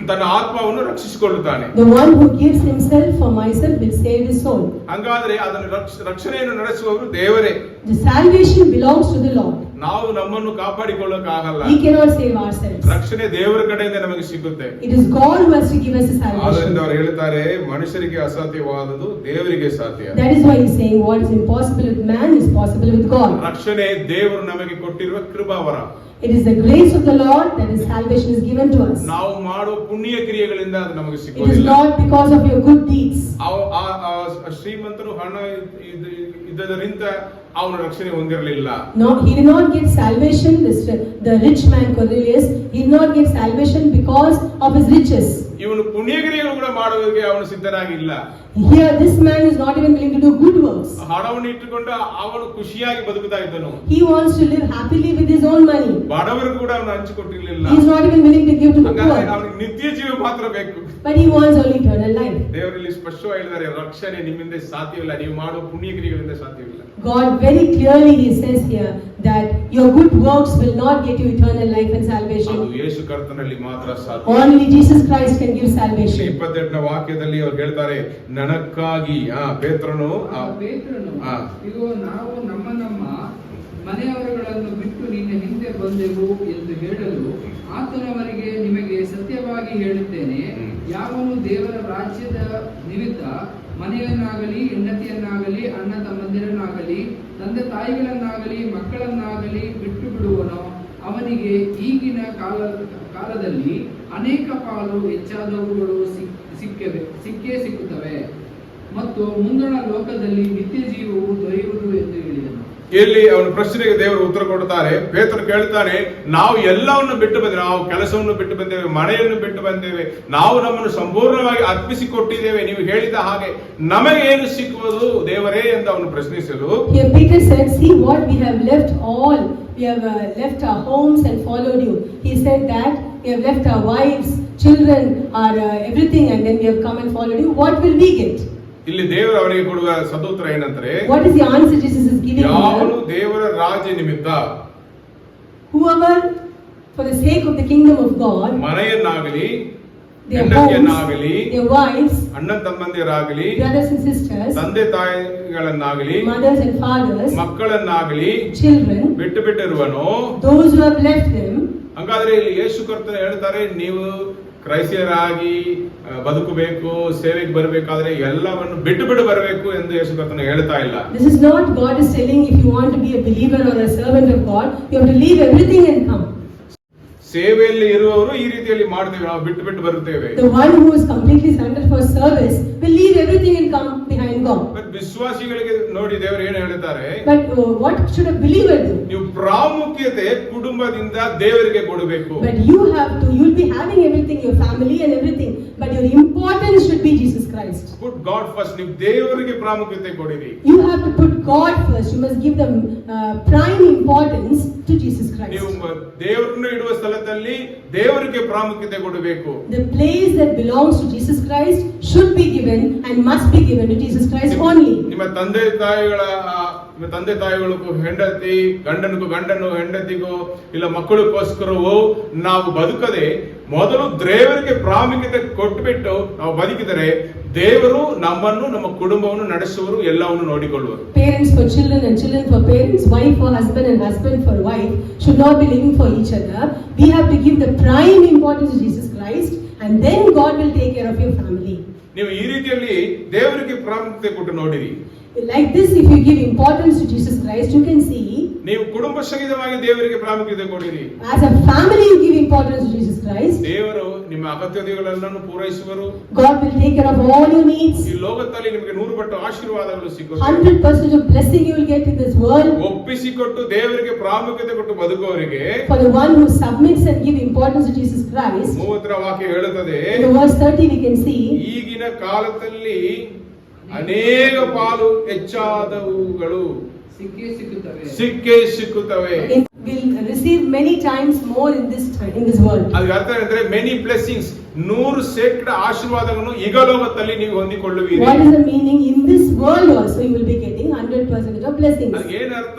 ತನ್ನ ಆತ್ಮವನ್ನು ರಕ್ಷಿಸಿಕೊಳ್ಳುತ್ತಾನೆ. The one who gives himself for myself will save his soul. ಹಾಗಾದ್ರೆ ಅದನ್ನು ರಕ್ಷಣೆಯನ್ನು ನಡೆಸುವವರು ದೇವರೇ. The salvation belongs to the Lord. ನಾವು ನಮ್ಮನ್ನು ಕಾಪಾಡಿಕೊಳ್ಳೋಕಾಗಲ್ಲ. We cannot save ourselves. ರಕ್ಷಣೆ ದೇವರ ಕಡೆಯಿಂದ ನಮಗೆ ಸಿಗುತ್ತೆ. It is God who has to give us the salvation. ಆದ್ದರಿಂದ ಅವರು ಹೇಳ್ತಾರೆ ಮನುಷ್ಯರಿಗೆ ಅಸಾಧ್ಯವಾದದ್ದು ದೇವರಿಗೆ ಸಾಧ್ಯ. That is why he is saying what is impossible with man is possible with God. ರಕ್ಷಣೆ ದೇವರು ನಮಗೆ ಕೊಟ್ಟಿರುವ ಕೃಪಾವರ. It is the grace of the Lord that his salvation is given to us. ನಾವು ಮಾಡುವ ಪುಣ್ಯ ಕ್ರಿಯೆಗಳಿಂದ ಅದು ನಮಗೆ It is ಸಿಗೋದಿಲ್ಲ. not because of your good deeds. ಶ್ರೀಮಂತರು ಹಣ ಇದ್ದದರಿಂದ ಅವನು ರಕ್ಷಣೆ ಹೊಂದಿರಲಿಲ್ಲ. No, he did not get salvation. The rich man Cornelius, he did not get salvation because of his riches. ಇವನು ಪುಣ್ಯಕ್ರಿಯೆಗಳು ಕೂಡ ಮಾಡುವುದಕ್ಕೆ ಅವನು ಸಿದ್ಧನಾಗಿಲ್ಲ. Here this man is not even willing to do good works. ಹಣವನ್ನು ಇಟ್ಟುಕೊಂಡು ಅವನು ಖುಷಿಯಾಗಿ ಬದುಕುತ್ತಾ ಇದ್ದನು. He wants to live happily with his own money. ಬಡವರಿಗೆ ಕೂಡ ಅವನು ಹಂಚಿಕೊಟ್ಟಿರಲಿಲ್ಲ. He is not even willing to give to the poor. ಅವನಿಗೆ ನಿತ್ಯ ಜೀವ ಮಾತ್ರ ಬೇಕು. But he wants only eternal life. ದೇವರಲ್ಲಿ ಸ್ಪಷ್ಟವಾಗಿ ಹೇಳಿದ್ದಾರೆ ರಕ್ಷಣೆ ನಿಮ್ಮಿಂದ ಸಾಧ್ಯವಿಲ್ಲ, ನೀವು ಮಾಡುವ ಪುಣ್ಯಕ್ರಿಯೆಗಳಿಂದ ಸಾಧ್ಯವಿಲ್ಲ. God very clearly he says here that your good works will not get you eternal life and salvation. ಅದು ಯೇಸು ಕರ್ತನಲ್ಲಿ ಮಾತ್ರ ಸಾಧ್ಯ. Only Jesus Christ can give salvation. 28ನೇ ವಾಕ್ಯದಲ್ಲಿ ಅವರು ಹೇಳ್ತಾರೆ ನನಕ್ಕಾಗಿ ಪೇತ್ರನು ಇಗೋ ನಾವು ನಮ್ಮ ಮನೆಯವರುಗಳನ್ನು ಬಿಟ್ಟು ನಿನ್ನ ಹಿಂದೆ ಬಂದೆವು ಎಂದು ಹೇಳಲು ಆತನವರಿಗೆ ನಿಮಗೆ ಸತ್ಯವಾಗಿ ಹೇಳುತ್ತೇನೆ, ಯಾವನು ದೇವರ ರಾಜ್ಯದ ನಿಮಿತ್ತ ಮನೆಯನ್ನಾಗಲಿ ಹೆಂಡತಿಯನ್ನಾಗಲಿ ಅಣ್ಣ ತಮ್ಮಂದಿರನ್ನಾಗಲಿ ತಂದೆ ತಾಯಿಗಳನ್ನಾಗಲಿ ಮಕ್ಕಳನ್ನಾಗಲಿ ಬಿಟ್ಟು ಬಿಡುವನೋ ಅವನಿಗೆ ಈಗಿನ ಕಾಲದಲ್ಲಿ ಅನೇಕ ಪಾಲು ಹೆಚ್ಚಾದವುಗಳು ಸಿಕ್ಕೇ ಸಿಕ್ಕುತ್ತವೆ ಮತ್ತು ಮುಂದಣ ಲೋಕದಲ್ಲಿ ನಿತ್ಯ ಜೀವವು ದೊರೆಯುವುದು ಎಂದು ಹೇಳಿದನು. ಇಲ್ಲಿ ಅವನ ಪ್ರಶ್ನೆಗೆ ದೇವರು ಉತ್ತರ ಕೊಡ್ತಾರೆ. ಪೇತ್ರನು ಕೇಳ್ತಾನೆ, ನಾವು ಎಲ್ಲವನ್ನು ಬಿಟ್ಟು ಬಂದೇವೆ, ನಾವು ಕೆಲಸವನ್ನು ಬಿಟ್ಟು ಬಂದೇವೆ, ಮನೆಯನ್ನು ಬಿಟ್ಟು ಬಂದೇವೆ, ನಾವು ನಮ್ಮನ್ನು ಸಂಪೂರ್ಣವಾಗಿ ಅರ್ಪಿಸಿಕೊಟ್ಟಿದ್ದೇವೆ, ನೀವು ಹೇಳಿದ ಹಾಗೆ ನಮಗೆ ಏನು ಸಿಕ್ಕುವುದು ದೇವರೇ ಎಂದು ಅವನು ಪ್ರಶ್ನಿಸಲು Here Peter said, see what we have left all. We have left our homes and followed you. He said that we have left our wives, children, our everything, and then we have come and followed you. What will we get? ಇಲ್ಲಿ ದೇವರು ಅವನಿಗೆ ಕೊಡುವ ಸದೂತ್ರ ಏನಂದ್ರೆ, What is the answer Jesus is giving ಯಾವನು here? ದೇವರ ರಾಜ್ಯ ನಿಮಿತ್ತ Whoever for the sake of the kingdom of God, ಮನೆಯನ್ನಾಗಲಿ their ಹೆಂಡತಿಯನ್ನಾಗಲಿ homes, their wives, ಅಣ್ಣ ತಮ್ಮಂದಿರಾಗಲಿ brothers and sisters, ತಂದೆ ತಾಯಿಗಳನ್ನಾಗಲಿ mothers and fathers, ಮಕ್ಕಳನ್ನಾಗಲಿ children, ಬಿಟ್ಟು ಬಿಟ್ಟಿರುವನು. those who have left them. ಹಾಗಾದ್ರೆ ಇಲ್ಲಿ ಯೇಸು ಕರ್ತನು ಹೇಳ್ತಾರೆ, ನೀವು ಕ್ರೈಸ್ತರಾಗಿ ಬದುಕಬೇಕು, ಸೇವೆಗೆ ಬರಬೇಕಾದ್ರೆ ಎಲ್ಲವನ್ನು ಬಿಟ್ಟು ಬಿಡು ಬರಬೇಕು ಎಂದು ಯೇಸು ಕರ್ತನು ಹೇಳ್ತಾ ಇಲ್ಲ. This is not God is telling if you want to be a believer or a servant of God, you have to leave everything and come. ಸೇವೆಯಲ್ಲಿ ಇರುವವರು ಈ ರೀತಿಯಲ್ಲಿ ಮಾಡ್ತೇವೆ, ನಾವು ಬಿಟ್ಟು ಬಿಟ್ಟು ಬರುತ್ತೇವೆ. The one who is completely surrendered for service will leave everything and come behind God. But ವಿಶ್ವಾಸಿಗಳಿಗೆ ನೋಡಿ ದೇವರು ಏನು ಹೇಳ್ತಾರೆ, But what should a believer do? ನೀವು ಪ್ರಾಮುಖ್ಯತೆ ಕುಟುಂಬದಿಂದ ದೇವರಿಗೆ ಕೊಡಬೇಕು. But you will be having everything, your family and everything, but your importance should be Jesus Christ. Put God first. ನೀವು ದೇವರಿಗೆ ಪ್ರಾಮುಖ್ಯತೆ ಕೊಡಿರಿ. You have to put God first. You must give them prime importance to Jesus Christ. ನೀವು ದೇವರನ್ನು ಇಡುವ ಸ್ಥಳದಲ್ಲಿ ದೇವರಿಗೆ ಪ್ರಾಮುಖ್ಯತೆ ಕೊಡಬೇಕು. The place that belongs to Jesus Christ should be given and must be given to Jesus Christ only. ನಿಮ್ಮ ತಂದೆ ತಾಯಿಗಳು ಹೆಂಡತಿ, ಗಂಡನು ಹೆಂಡತಿಗೂ ಇಲ್ಲ ಮಕ್ಕಳಿಗೋಸ್ಕರವೋ ನಾವು ಬದುಕದೆ ಮೊದಲು ದೇವರಿಗೆ ಪ್ರಾಮುಖ್ಯತೆ ಕೊಟ್ಟುಬಿಟ್ಟು ನಾವು ಬದುಕಿದರೆ ದೇವರು ನಮ್ಮನ್ನು ನಮ್ಮ ಕುಟುಂಬವನ್ನು ನಡೆಸುವರು, ಎಲ್ಲವನ್ನು ನೋಡಿಕೊಳ್ಳುವರು. Parents for children and children for parents, wife for husband and husband for wife should not be living for each other. We have to give the prime importance to Jesus Christ and then God will take care of your family. ನೀವು ಈ ರೀತಿಯಲ್ಲಿ ದೇವರಿಗೆ ಪ್ರಾಮುಖ್ಯತೆ ಕೊಟ್ಟು ನೋಡಿರಿ. Like this, if you give importance to Jesus Christ, you can see. ನೀವು ಕುಟುಂಬ ಸಹಿತವಾಗಿ ದೇವರಿಗೆ ಪ್ರಾಮುಖ್ಯತೆ ಕೊಡಿರಿ. As a family, you give importance to Jesus Christ. ದೇವರು ನಿಮ್ಮ ಅಗತ್ಯತೆಗಳನ್ನು ಪೂರೈಸುವರು. God will take care of all your needs. ಈ ಲೋಕದಲ್ಲಿ ನಿಮಗೆ 100 ಪಟ್ಟು ಆಶೀರ್ವಾದಗಳು ಸಿಗುತ್ತವೆ. 100% of blessing you will get in this world. ಒಪ್ಪಿಸಿಕೊಟ್ಟು ದೇವರಿಗೆ ಪ್ರಾಮುಖ್ಯತೆ ಕೊಟ್ಟು ಬದುಕುವವರಿಗೆ, For the one who submits and give importance to Jesus Christ. 30ರ ವಾಕ್ಯ ಹೇಳುತ್ತದೆ, In the verse 30 we can see. ಈಗಿನ ಕಾಲದಲ್ಲಿ ಅನೇಕ ಪಾಲು ಹೆಚ್ಚಾದವುಗಳು ಸಿಕ್ಕೇ ಸಿಕ್ಕುತ್ತವೆ. Will receive many times more in this world. ಅದಕ್ಕೆ ಅರ್ಥ ಏನಂದ್ರೆ ಮೆನಿ ಬ್ಲೆಸ್ಸಿಂಗ್ಸ್ 100% ಆಶೀರ್ವಾದಗಳನ್ನು ಇಗಲೋಕದಲ್ಲಿ ನೀವು ಹೊಂದಿಕೊಳ್ಳುವಿರಿ. What is the meaning? In this world also you will be getting 100% of blessings. ಅದಕ್ಕೆ ಏನರ್ಥ?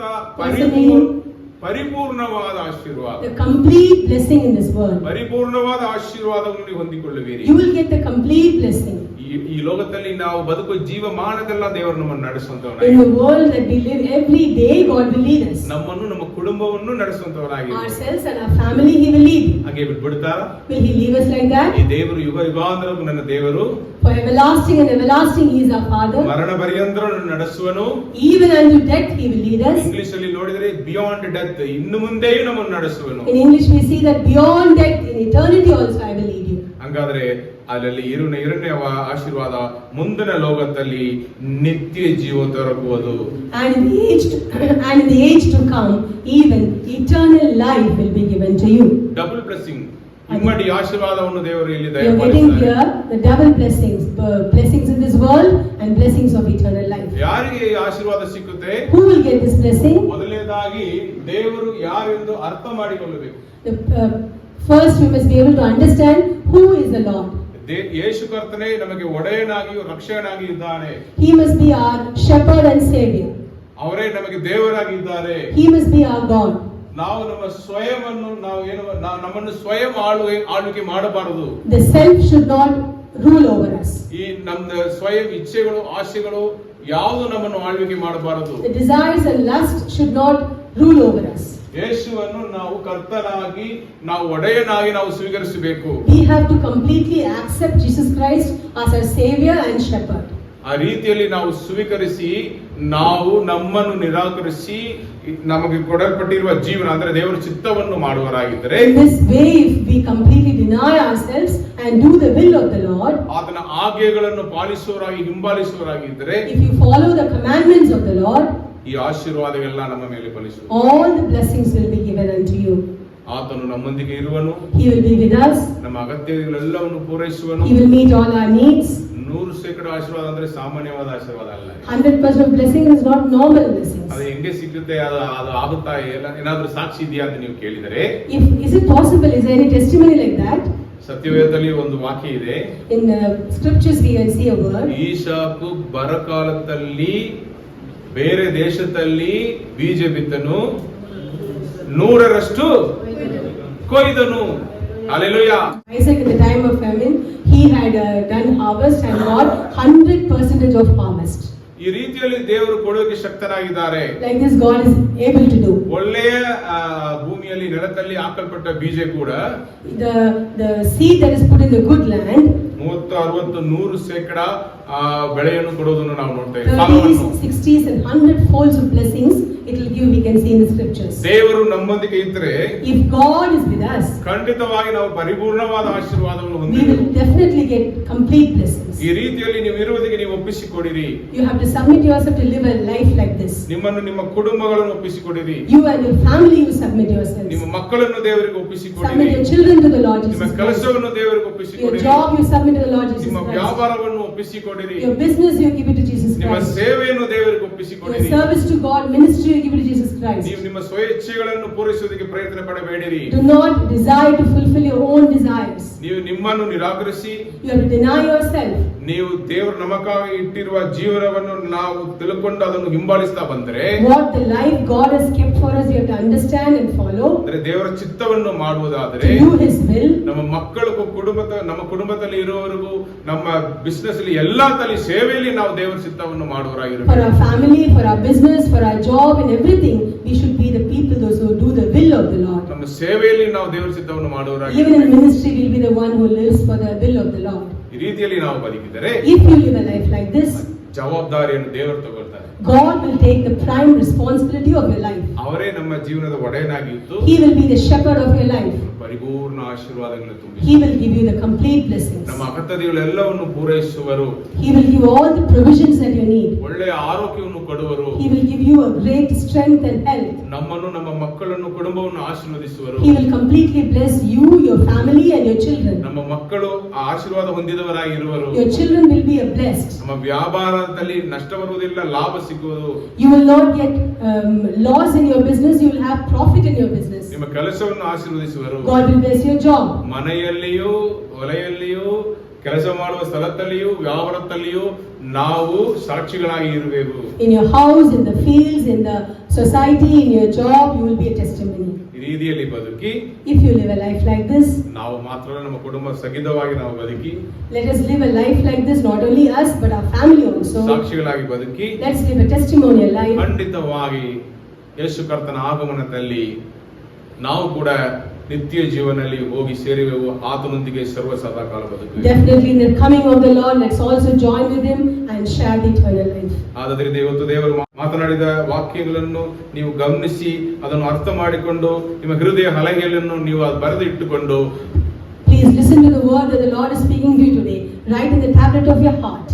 ಪರಿಪೂರ್ಣವಾದ ಆಶೀರ್ವಾದ. The complete blessing in this world. ಪರಿಪೂರ್ಣವಾದ ಆಶೀರ್ವಾದವನ್ನು ನೀವು ಹೊಂದಿಕೊಳ್ಳುವಿರಿ. You will get the complete blessing. ಈ ಲೋಕದಲ್ಲಿ ನಾವು ಬದುಕುವ ಜೀವಮಾನದೆಲ್ಲ ದೇವರು ನಮ್ಮನ್ನು ನಡೆಸುವಂತವನಾಗಿ. In the world that we live, every day God will lead us. ನಮ್ಮನ್ನು ನಮ್ಮ ಕುಟುಂಬವನ್ನು ನಡೆಸುವಂತವನಾಗಿ. Ourselves and our family He will lead. ಹಾಗೆ ಬಿಡ್ತಾರಾ? Will He leave us like that? ಈ ದೇವರು ಯುಗ ಯುಗಾಂತರಕ್ಕೂ ನನ್ನ ದೇವರು. For everlasting and everlasting He is our Father. ಮರಣ ಪರ್ಯಂತರ ನಡೆಸುವನು. Even unto death He will lead us. English ಅಲ್ಲಿ ನೋಡಿದರೆ ಬಿಯಾಂಡ್ ಡೆತ್, ಇನ್ನು ಮುಂದೆಯೂ ನಮ್ಮನ್ನು ನಡೆಸುವನು. In English we see that beyond death, in eternity also I will lead you. ಹಾಗಾದ್ರೆ ಅದರಲ್ಲಿ ಎರಡನೇ ಆಶೀರ್ವಾದ ಮುಂದಿನ ಲೋಕದಲ್ಲಿ ನಿತ್ಯ ಜೀವ ದೊರಕುವುದು. And in the age to come, even eternal life will be given to you. Double blessing, ಇಮ್ಮಡಿ ಆಶೀರ್ವಾದವನ್ನು ದೇವರು ಇಲ್ಲಿ You are getting here the double blessings, blessings in this world and blessings of eternal life. ಯಾರಿಗೆ ಈ ಆಶೀರ್ವಾದ ಸಿಕ್ಕುತ್ತೆ? Who will get this blessing? ಮೊದಲನೇದಾಗಿ ದೇವರು ಯಾರೆಂದು ಅರ್ಥ ಮಾಡಿಕೊಳ್ಳಬೇಕು. First we must be able to understand who is the Lord. ಯೇಸು ಕರ್ತನೇ ನಮಗೆ ಒಡೆಯನಾಗಿಯೂ ರಕ್ಷಕನಾಗಿ ಇದ್ದಾನೆ. He must be our shepherd and savior. ಅವರೇ ನಮಗೆ ದೇವರಾಗಿ ಇದ್ದಾರೆ. He must be our God. ನಾವು ನಮ್ಮ ಸ್ವಯಂವನ್ನು ನಮ್ಮನ್ನು ಸ್ವಯಂ ಆಳ್ವಿಕೆ ಮಾಡಬಾರದು. The self should not rule over us. ಈ ನಮ್ಮ ಸ್ವಯಂ ಇಚ್ಛೆಗಳು ಆಸೆಗಳು ಯಾವುದು ನಮ್ಮನ್ನು ಆಳ್ವಿಕೆ ಮಾಡಬಾರದು. The desires and lust should not rule over us. ಯೇಸುವನ್ನು ನಾವು ಕರ್ತನಾಗಿ, ನಾವು ಒಡೆಯನಾಗಿ ನಾವು ಸ್ವೀಕರಿಸಬೇಕು. We have to completely accept Jesus Christ as our savior and shepherd. ಆ ರೀತಿಯಲ್ಲಿ ನಾವು ಸ್ವೀಕರಿಸಿ ನಾವು ನಮ್ಮನ್ನು ನಿರಾಕರಿಸಿ ನಮಗೆ ಕೊಡಲ್ಪಟ್ಟಿರುವ ಜೀವನ ಅಂದ್ರೆ ದೇವರ ಚಿತ್ತವನ್ನು ಮಾಡುವರಾಗಿದ್ದರೆ, In this way if we completely deny ourselves and do the will of the Lord, ಆತನ ಆಜ್ಞೆಗಳನ್ನು ಪಾಲಿಸುವರಾಗಿ ಹಿಂಬಾಲಿಸುವರಾಗಿದ್ದರೆ, if you follow the commandments of the Lord, ಈ ಆಶೀರ್ವಾದಗಳೆಲ್ಲ ನಮ್ಮ ಮೇಲೆ ಫಲಿಸುವುದು. all the blessings will be given unto you. ಆತನು ನಮ್ಮೊಂದಿಗೆ ಇರುವನು. He will be with us. ನಮ್ಮ ಅಗತ್ಯಗಳೆಲ್ಲವನ್ನು ಪೂರೈಸುವನು. He will meet all our needs. 100% ಆಶೀರ್ವಾದ ಅಂದ್ರೆ ಸಾಮಾನ್ಯವಾದ ಆಶೀರ್ವಾದ ಅಲ್ಲ. 100% of blessing is not normal blessings. ಅದು ಹೆಂಗೆ ಸಿಗುತ್ತೆ, ಅದು ಆಗುತ್ತಾ, ಏನಾದ್ರೂ ಸಾಕ್ಷಿ ಇದೆಯಾ ಅಂತ ನೀವು ಕೇಳಿದರೆ, Is it possible? Is there any testimony like that? ಸತ್ಯವೇದದಲ್ಲಿ ಒಂದು ವಾಕ್ಯ ಇದೆ. In scriptures we can see a word. ಈಸಾಕು ಬರಕಾಲದಲ್ಲಿ ಬೇರೆ ದೇಶದಲ್ಲಿ ಬೀಜ ಬಿತ್ತನು, 100ರಷ್ಟು ಕೊಯ್ದನು. Hallelujah. Isaac in the time of famine, he had done harvest and got 100% of harvest. ಈ ರೀತಿಯಲ್ಲಿ ದೇವರು ಕೊಡೋಕೆ ಶಕ್ತರಾಗಿದ್ದಾರೆ. Like this God is able to do. ಒಳ್ಳೆಯ ಭೂಮಿಯಲ್ಲಿ ನೆಲದಲ್ಲಿ ಹಾಕಲ್ಪಟ್ಟ ಬೀಜ ಕೂಡ The seed that is put in the good land 30-60-100% ಬೆಳೆಯನ್ನು ಕೊಡೋದನ್ನು ನಾವು ನೋಡ್ತೇವೆ. 30s, 60s and 100 folds of blessings it will give, we can see in the scriptures. ದೇವರು ನಮ್ಮೊಂದಿಗೆ ಇದ್ದರೆ, if God is with us, ಖಂಡಿತವಾಗಿ ನಾವು ಪರಿಪೂರ್ಣವಾದ ಆಶೀರ್ವಾದವನ್ನು we ಹೊಂದಿದ್ದೇವೆ. will definitely get complete blessings. ಈ ರೀತಿಯಲ್ಲಿ ನೀವು ಇರುವುದಕ್ಕೆ ನೀವು ಒಪ್ಪಿಸಿಕೊಡಿರಿ. You have to submit yourself to live a life like this. ನಿಮ್ಮನ್ನು ನಿಮ್ಮ ಕುಟುಂಬಗಳನ್ನು ಒಪ್ಪಿಸಿಕೊಡಿರಿ. You and your family, you submit yourselves. ನಿಮ್ಮ ಮಕ್ಕಳನ್ನು ದೇವರಿಗೆ Submit ಒಪ್ಪಿಸಿಕೊಡಿರಿ. your children to the Lord Jesus ನಿಮ್ಮ Christ. ಕೆಲಸವನ್ನು ದೇವರಿಗೆ Your ಒಪ್ಪಿಸಿಕೊಡಿರಿ. job you submit to the Lord Jesus ನಿಮ್ಮ Christ. ವ್ಯಾಪಾರವನ್ನು ಒಪ್ಪಿಸಿಕೊಡಿರಿ. Your business you give it to Jesus ನಿಮ್ಮ Christ. ಸೇವೆಯನ್ನು ದೇವರಿಗೆ Your ಒಪ್ಪಿಸಿಕೊಡಿರಿ. service to God, ministry you give it to Jesus Christ. ನೀವು ನಿಮ್ಮ ಸ್ವಇಚ್ಛೆಗಳನ್ನು ಪೂರೈಸುವುದಕ್ಕೆ ಪ್ರಯತ್ನ ಪಡಬೇಡಿರಿ. Do not desire to fulfill your own desires. ನೀವು ನಿಮ್ಮನ್ನು ನಿರಾಕರಿಸಿ, You have to deny yourself. ನೀವು ದೇವರು ನಮಗಾಗಿ ಇಟ್ಟಿರುವ ಜೀವನವನ್ನು ನಾವು ತಿಳ್ಕೊಂಡು ಅದನ್ನು ಹಿಂಬಾಲಿಸ್ತಾ ಬಂದರೆ, What the life God has kept for us you have to understand and follow. ಅಂದ್ರೆ ದೇವರ ಚಿತ್ತವನ್ನು ಮಾಡುವುದಾದರೆ, To do His will. ನಮ್ಮ ಮಕ್ಕಳಿಗೂ ನಮ್ಮ ಕುಟುಂಬದಲ್ಲಿ ಇರುವವರಿಗೂ ನಮ್ಮ ಬಿಸ್ನೆಸ್ ಅಲ್ಲಿ ಎಲ್ಲಾ ತಲೆ ಸೇವೆಯಲ್ಲಿ ನಾವು ದೇವರ ಚಿತ್ತವನ್ನು For ಮಾಡುವರಾಗಿರಬೇಕು. our family, for our business, for our job and everything, we should be the people those who do the will of the Lord. ನಮ್ಮ ಸೇವೆಯಲ್ಲಿ ನಾವು ದೇವರ ಚಿತ್ತವನ್ನು Even ಮಾಡುವರಾಗಿರಬೇಕು. in ministry we'll be the one who lives for the will of the Lord. ಈ ರೀತಿಯಲ್ಲಿ ನಾವು ಬದುಕಿದರೆ If you live a life like this, ಜವಾಬ್ದಾರಿಯನ್ನು ದೇವರು ತಗೊಳ್ತಾರೆ. God will take the prime responsibility of your life. ಅವರೇ ನಮ್ಮ ಜೀವನದ ಒಡೆಯನಾಗಿದ್ದು He will be the shepherd of your life. ಪರಿಪೂರ್ಣ ಆಶೀರ್ವಾದಗಳನ್ನು He ತುಂಬಿಸಿ will give you the complete blessings. ನಮ್ಮ ಅಗತ್ಯತೆಗಳೆಲ್ಲವನ್ನು ಪೂರೈಸುವರು. He will give you all the provisions that you need. ಒಳ್ಳೆಯ ಆರೋಗ್ಯವನ್ನು ಕೊಡುವರು. He will give you a great strength and health. ನಮ್ಮನ್ನು, ನಮ್ಮ ಮಕ್ಕಳನ್ನು, ಕುಟುಂಬವನ್ನು ಆಶೀರ್ವದಿಸುವರು. He will completely bless you, your family and your children. ನಮ್ಮ ಮಕ್ಕಳು ಆ ಆಶೀರ್ವಾದ ಹೊಂದಿದವರಾಗಿರುವರು. Your children will be blessed. ನಮ್ಮ ವ್ಯಾಪಾರದಲ್ಲಿ ನಷ್ಟ ಬರುವುದಿಲ್ಲ, ಲಾಭ ಸಿಗುವುದು. You will not get loss in your business, you will have profit in your business. ನಿಮ್ಮ ನಿಮ್ಮ ಕೆಲಸವನ್ನು ಆಶೀರ್ವದಿಸುವರು. God will bless your job. ಮನೆಯಲ್ಲಿಯೂ ಹೊಲೆಯಲ್ಲಿಯೂ ಕೆಲಸ ಮಾಡುವ ಸ್ಥಳದಲ್ಲಿಯೂ ವ್ಯಾಪಾರದಲ್ಲಿಯೂ ನಾವು ಸಾಕ್ಷಿಗಳಾಗಿ ಇರಬೇಕು. In your house, in the fields, in the society, in your job, you will be a testimony. ಈ ರೀತಿಯಲ್ಲಿ ಬದುಕಿ If you live a life like this, ನಾವು ಮಾತ್ರ ನಮ್ಮ ಕುಟುಂಬ ಸಹಿತವಾಗಿ ನಾವು ಬದುಕಿ let us live a life like this, not only us but our family also. ಸಾಕ್ಷಿಗಳಾಗಿ ಬದುಕಿ Let's live a testimonial life. ಖಂಡಿತವಾಗಿ ಯೇಸು ಕರ್ತನ ಆಗಮನದಲ್ಲಿ ನಾವು ಕೂಡ ನಿತ್ಯ ಜೀವನದಲ್ಲಿ ಹೋಗಿ ಸೇರುವೆವು, ಆತನೊಂದಿಗೆ ಸರ್ವ ಸದಾ ಕಾಲ ಬದುಕುವೆವು. Definitely in the coming of the Lord, let's also join with him and share the eternal life. ಆದ್ದರಿಂದ ಇವತ್ತು ದೇವರು ಮಾತನಾಡಿದ ವಾಕ್ಯಗಳನ್ನು ನೀವು ಗಮನಿಸಿ ಅದನ್ನು ಅರ್ಥ ಮಾಡಿಕೊಂಡು ನಿಮ್ಮ ಹೃದಯ ಹಲಗೆಯನ್ನು ನೀವು ಅದು ಬರೆದು ಇಟ್ಟುಕೊಂಡು Please listen to the word that the Lord is speaking to you today. Write in the tablet of your heart.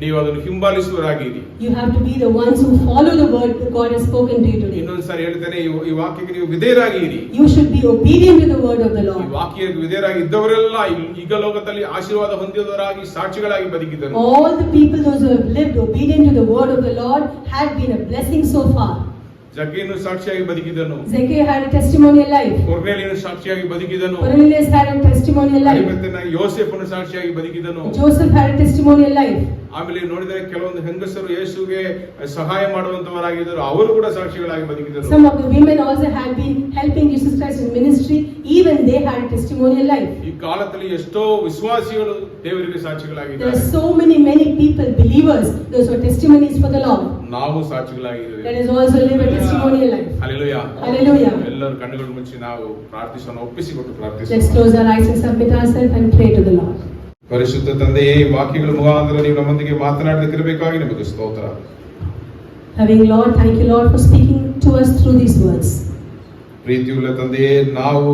ನೀವು ಅದನ್ನು ಹಿಂಬಾಲಿಸುವರಾಗಿರಿ. You have to be the ones who follow the word that God has spoken to you today. ಇನ್ನೊಂದು ಸಾರಿ ಹೇಳ್ತೇನೆ, ಈ ವಾಕ್ಯಕ್ಕೆ ನೀವು ವಿಧೇಯರಾಗಿರಿ. You should be obedient to the word of the ಈ Lord. ವಾಕ್ಯಕ್ಕೆ ವಿಧೇಯರಾಗಿ ಇದ್ದವರೆಲ್ಲ ಈಗ ಲೋಕದಲ್ಲಿ ಆಶೀರ್ವಾದ ಹೊಂದಿದವರಾಗಿ ಸಾಕ್ಷಿಗಳಾಗಿ ಬದುಕಿದರು. All the people, those who have lived obedient to the word of the Lord, had been a blessing so far. ಜಕ್ಕೇನು ಸಾಕ್ಷಿಯಾಗಿ ಬದುಕಿದನು. Zacchaeus had a testimonial life. ಕೊರ್ನೇಲಿಯನು ಸಾಕ್ಷಿಯಾಗಿ ಬದುಕಿದನು. Cornelius had a testimonial life. ಅರಿಮಥನ ಯೋಸೇಫನು ಸಾಕ್ಷಿಯಾಗಿ ಬದುಕಿದನು. Joseph had a testimonial life. ಆಮೇಲೆ ನೋಡಿದರೆ ಕೆಲವೊಂದು ಹೆಂಗಸರು ಯೇಸುವಿಗೆ ಸಹಾಯ ಮಾಡುವಂತವರಾಗಿದ್ದರು, ಅವರು ಕೂಡ ಸಾಕ್ಷಿಗಳಾಗಿ ಬದುಕಿದರು. Some of the women also had been helping Jesus Christ in ministry, even they had a testimonial life. ಈ ಕಾಲದಲ್ಲಿ ಎಷ್ಟೋ ವಿಶ್ವಾಸಿಗಳು ದೇವರಿಗೆ There ಸಾಕ್ಷಿಗಳಾಗಿದ್ದಾರೆ. are so many people, believers, those who are testimonies for the Lord. ನಾವು ಸಾಕ್ಷಿಗಳಾಗಿದ್ದೇವೆ. Let us also live a testimonial life. Hallelujah. Hallelujah. ಎಲ್ಲರೂ ಕಣ್ಣುಗಳು ಮುಚ್ಚಿ ನಾವು ಪ್ರಾರ್ಥಿಸೋಣ, ಒಪ್ಪಿಸಿಕೊಟ್ಟು Let's ಪ್ರಾರ್ಥಿಸೋಣ. close our eyes and submit ourselves and pray to the Lord. ಪರಿಶುದ್ಧ ತಂದೆಯೇ, ಈ ವಾಕ್ಯಗಳ ಮುಖಾಂತರ ನೀವು ನಮ್ಮೊಂದಿಗೆ ಮಾತನಾಡಲಿಕ್ಕಿರಬೇಕಾಗಿ ನಿಮಗೆ ಸ್ತೋತ್ರ. Having Lord, thank you Lord for speaking to us through these words. ಪ್ರೀತಿಯುಳ್ಳ ತಂದೆಯೇ, ನಾವು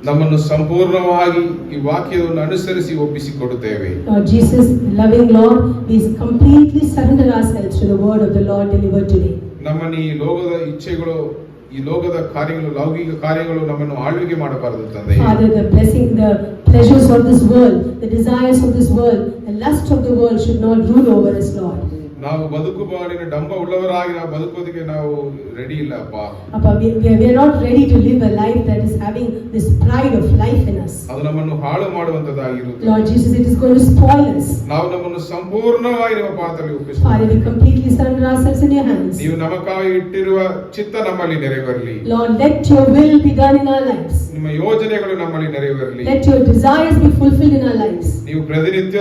ನಮ್ಮನ್ನು ಸಂಪೂರ್ಣವಾಗಿ ಈ ವಾಕ್ಯವನ್ನು ಅನುಸರಿಸಿ ಒಪ್ಪಿಸಿಕೊಡುತ್ತೇವೆ. Lord Jesus, loving Lord, we completely surrender ourselves to the word of the Lord delivered today. ನಮ್ಮನ್ನು ಈ ಲೋಕದ ಇಚ್ಛೆಗಳು, ಈ ಲೋಕದ ಕಾರ್ಯಗಳು, ಲೌಕಿಕ ಕಾರ್ಯಗಳು ನಮ್ಮನ್ನು ಆಳ್ವಿಕೆ ಮಾಡಬಾರದು ತಂದೆ. Father, the blessing, the pleasures of this world, the desires of this world, the lust of the world should not rule over us, Lord. ನಾವು ಬದುಕುಬಾಳಿನ ಡಂಬ ಉಳ್ಳವರಾಗಿ ನಾವು ಬದುಕೋದಕ್ಕೆ ನಾವು ರೆಡಿ ಇಲ್ಲ ಅಪ್ಪ. Appa, we are not ready to live a life that is having this pride of life in us. ಅದು ನಮ್ಮನ್ನು ಹಾಳು ಮಾಡುವಂತದ್ದಾಗಿರುತ್ತದೆ. Lord Jesus, it is going to spoil us. ನಾವು ನಮ್ಮನ್ನು ಸಂಪೂರ್ಣವಾಗಿ ನಿಮ್ಮ ಪಾತ್ರದಲ್ಲಿ Father, ಒಪ್ಪಿಸುತ್ತೇವೆ. we completely surrender ourselves in your hands. ನೀವು ನಮಗಾಗಿ ಇಟ್ಟಿರುವ ಚಿತ್ತ ನಮ್ಮಲ್ಲಿ ನೆರವೇರಲಿ. Lord, let your will be done in our lives. ನಿಮ್ಮ ಯೋಜನೆಗಳು ನಮ್ಮಲ್ಲಿ ನೆರವೇರಲಿ. Let your desires be fulfilled in our lives. ನೀವು ಪ್ರತಿನಿತ್ಯ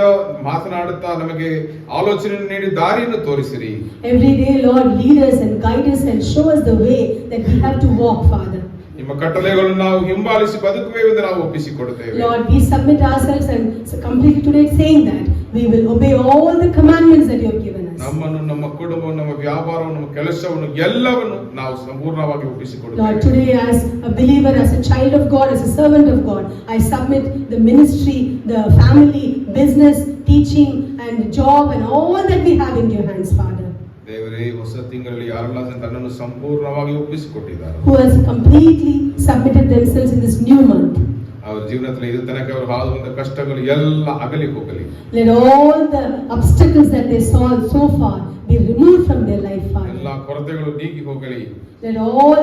ಮಾತನಾಡುತ್ತಾ ನಮಗೆ ಆಲೋಚನೆ ನೀಡಿ ದಾರಿಯನ್ನು ತೋರಿಸಿರಿ. Every day, Lord, lead us and guide us and show us the way that we have to walk, Father. ನಿಮ್ಮ ಕಟ್ಟಳೆಗಳನ್ನು ನಾವು ಹಿಂಬಾಲಿಸಿ ಬದುಕುವೆವೆಂದು ನಾವು ಒಪ್ಪಿಸಿಕೊಡುತ್ತೇವೆ. Lord, we submit ourselves and completely today saying that we will obey all the commandments that you have given us. ನಮ್ಮನ್ನು, ನಮ್ಮ ಕುಟುಂಬವನ್ನು, ನಮ್ಮ ವ್ಯಾಪಾರವನ್ನು, ನಮ್ಮ ಕೆಲಸವನ್ನು ಎಲ್ಲವನ್ನು ನಾವು ಸಂಪೂರ್ಣವಾಗಿ Lord, ಒಪ್ಪಿಸಿಕೊಡುತ್ತೇವೆ. today as a believer, as a child of God, as a servant of God, I submit the ministry, the family, business, teaching and job and all that we have in your hands, Father. ದೇವರೇ, ಹೊಸ ತಿಂಗಳಲ್ಲಿ ಯಾರೆಲ್ಲ ತನ್ನನ್ನು ಸಂಪೂರ್ಣವಾಗಿ ಒಪ್ಪಿಸಿಕೊಟ್ಟಿದ್ದಾರೆ, Who has completely submitted themselves in this new month. ಅವರ ಜೀವನದಲ್ಲಿ ಇದು ತನಕ ಅವರು ಹಾದುವಂತ ಕಷ್ಟಗಳು ಎಲ್ಲ ಅಗಲಿ ಹೋಗಲಿ. Let all the obstacles that they saw so far be removed from their life, Father. ಎಲ್ಲ ಕೊರತೆಗಳು ನೀಗಿ ಹೋಗಲಿ. Let all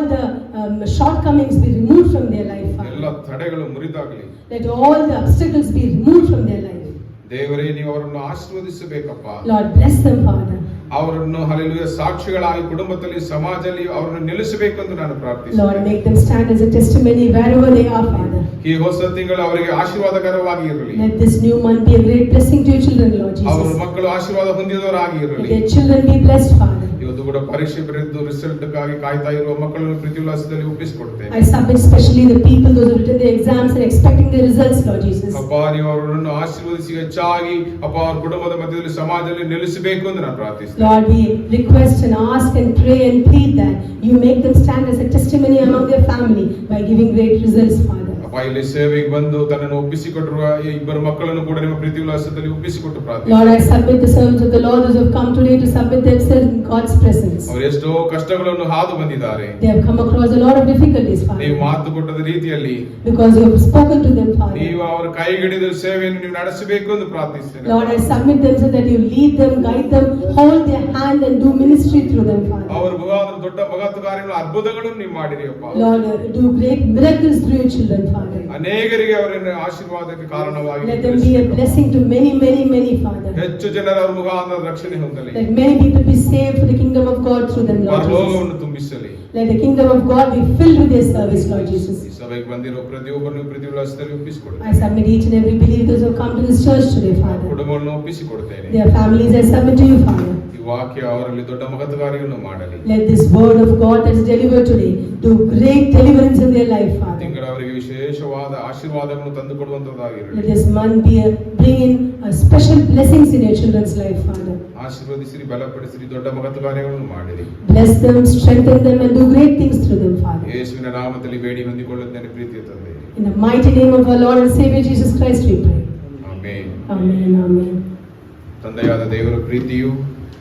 the shortcomings be removed from their life, ಎಲ್ಲ Father. ತಡೆಗಳು ಮುರಿದಾಗಲಿ. Let all the obstacles be removed from their life. ದೇವರೇ, ನೀವು ಅವರನ್ನು ಆಶೀರ್ವದಿಸಬೇಕಪ್ಪ. Lord, bless them, Father. ಅವರನ್ನು ಹಲ್ಲೆಲೂಯಾ ಸಾಕ್ಷಿಗಳಾಗಿ ಕುಟುಂಬದಲ್ಲಿ, ಸಮಾಜದಲ್ಲಿ ಅವರನ್ನು ನಿಲ್ಲಿಸಬೇಕು ಎಂದು ನಾನು Lord, ಪ್ರಾರ್ಥಿಸುತ್ತೇನೆ. make them stand as a testimony wherever they are, Father. ಈ ಹೊಸ ತಿಂಗಳು ಅವರಿಗೆ ಆಶೀರ್ವಾದಕರವಾಗಿ ಇರಲಿ. Let this new month be a great blessing to your children, Lord ಅವರ Jesus. ಮಕ್ಕಳು ಆಶೀರ್ವಾದ ಹೊಂದಿದವರಾಗಿ Let ಇರಲಿ. their children be blessed, Father. ಇವತ್ತು ಕೂಡ ಪರೀಕ್ಷೆ ಬರೆದು ರಿಸಲ್ಟ್ಗಾಗಿ ಕಾಯ್ತಾ ಇರುವ ಮಕ್ಕಳನ್ನು ಪ್ರೀತಿಯುಲ್ಲಾಸದಲ್ಲಿ ಒಪ್ಪಿಸಿಕೊಡ್ತೇನೆ. I submit especially the people those who written their exams and expecting their results, Lord Jesus. ಅಪ್ಪ, ನೀವು ಅವರನ್ನು ಆಶೀರ್ವದಿಸಿ ಹೆಚ್ಚಾಗಿ ಅಪ್ಪ ಅವರ ಕುಟುಂಬದ ಮಧ್ಯದಲ್ಲಿ, ಸಮಾಜದಲ್ಲಿ ನಿಲ್ಲಿಸಬೇಕು ಎಂದು ನಾನು ಪ್ರಾರ್ಥಿಸ್ತೇನೆ. Lord, we request and ask and pray and plead that you make them stand as a testimony among their family by giving great results, Father. ಅಪ್ಪ, ಅಪ್ಪ ಇಲ್ಲಿ ಸೇವೆಗೆ ಬಂದು ತನ್ನನ್ನು ಒಪ್ಪಿಸಿಕೊಟ್ಟಿರುವ ಈ ಇಬ್ಬರು ಮಕ್ಕಳನ್ನು ಕೂಡ ನಿಮ್ಮ ಪ್ರೀತಿ ಉಲ್ಲಾಸದಲ್ಲಿ ಒಪ್ಪಿಸಿಕೊಟ್ಟು ಪ್ರಾರ್ಥನೆ. Lord, I submit the servants of the Lord who have come today to submit themselves in God's presence. ಅವರು ಎಷ್ಟೋ ಕಷ್ಟಗಳನ್ನು ಹಾದು ಬಂದಿದ್ದಾರೆ. They have come across a lot of difficulties, Father. ನೀವು ಮಾತು ಕೊಟ್ಟದ ರೀತಿಯಲ್ಲಿ Because you have spoken to them, Father. ನೀವು ಅವರ ಕೈಗಿಡಿದ ಸೇವೆಯನ್ನು ನೀವು ನಡೆಸಬೇಕು ಎಂದು ಪ್ರಾರ್ಥಿಸುತ್ತೇನೆ. Lord, I submit them so that you lead them, guide them, hold their hand and do ministry through them, Father. ಅವರ ಮುಖಾಂತರ ದೊಡ್ಡ ಮಹತ್ ಕಾರ್ಯಗಳು ಅದ್ಭುತಗಳನ್ನು ನೀವು ಮಾಡಿರಿ ಅಪ್ಪ. Lord, do great miracles through your children, Father. ಅನೇಕರಿಗೆ ಅವರನ್ನು ಆಶೀರ್ವಾದಕ್ಕೆ ಕಾರಣವಾಗಿ Let them be a blessing to many, many, many, Father. ಹೆಚ್ಚು ಜನರ ಅವರ ಮುಖಾಂತರ ರಕ್ಷಣೆ ಹೊಂದಲಿ. Let many people be saved for the kingdom of God through them, Lord Jesus. ಪರಲೋಕವನ್ನು ತುಂಬಿಸಲಿ. Let the kingdom of God be filled with their service, Lord Jesus. ಈ ಸಭೆಗೆ ಬಂದಿರೋ ಪ್ರತಿಯೊಬ್ಬರನ್ನು ಪ್ರೀತಿ ಉಲ್ಲಾಸದಲ್ಲಿ ಒಪ್ಪಿಸಿಕೊಡಿ. I submit each and every believer who have come to this church today, Father. ಕುಟುಂಬವನ್ನು ಒಪ್ಪಿಸಿಕೊಡುತ್ತೇನೆ. Their families I submit to you, Father. ಈ ವಾಕ್ಯ ಅವರಲ್ಲಿ ದೊಡ್ಡ ಮಹತ್ ಕಾರ್ಯಗಳನ್ನು ಮಾಡಲಿ. Let this word of God that is delivered today do great deliverance in their life, Father. ತಿಂಗಳ ಅವರಿಗೆ ವಿಶೇಷವಾದ ಆಶೀರ್ವಾದಗಳನ್ನು ತಂದುಕೊಡುವಂತದ್ದಾಗಿರಲಿ. Let this month bring in a special blessings in your children's life, Father. ಆಶೀರ್ವದಿಸಿರಿ, ಬಲಪಡಿಸಿರಿ, ದೊಡ್ಡ ಮಹತ್ ಕಾರ್ಯಗಳನ್ನು ಮಾಡಿರಿ. Bless them, strengthen them, and do great things through them, Father. ಯೇಸುವಿನ ನಾಮದಲ್ಲಿ ಬೇಡಿ ಹೊಂದಿಕೊಳ್ಳುತ್ತೇನೆ ಪ್ರೀತಿಯ ತಂದೆ. In the mighty name of our Lord and Savior Jesus Christ, we pray. Amen. Amen. Amen. ತಂದೆಯಾದ ದೇವರ ಪ್ರೀತಿಯು,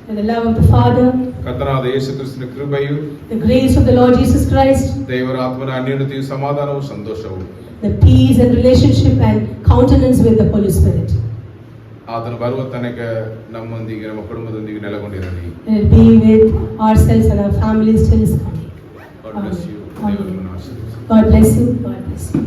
And the love of the Father, ಕರ್ತನಾದ ಯೇಸು ಕ್ರಿಸ್ತನ ಕೃಪೆಯು, the grace of the Lord Jesus Christ, ದೇವರ ಆತ್ಮನ ಅನ್ಯೋನ್ಯತೆಯು, ಸಮಾಧಾನವು, ಸಂತೋಷವು, the peace and relationship and countenance with the Holy Spirit. ಆತನು ಬರುವ ತನಕ ನಮ್ಮೊಂದಿಗೆ ನಮ್ಮ ಕುಟುಂಬದೊಂದಿಗೆ ನೆಲೆಗೊಂಡಿರಲಿ. And it be with ourselves and our families till His coming. God bless you. Amen. ದೇವರನ್ನು ಆಶೀರ್ವದಿಸಲಿ. God bless you. God bless you.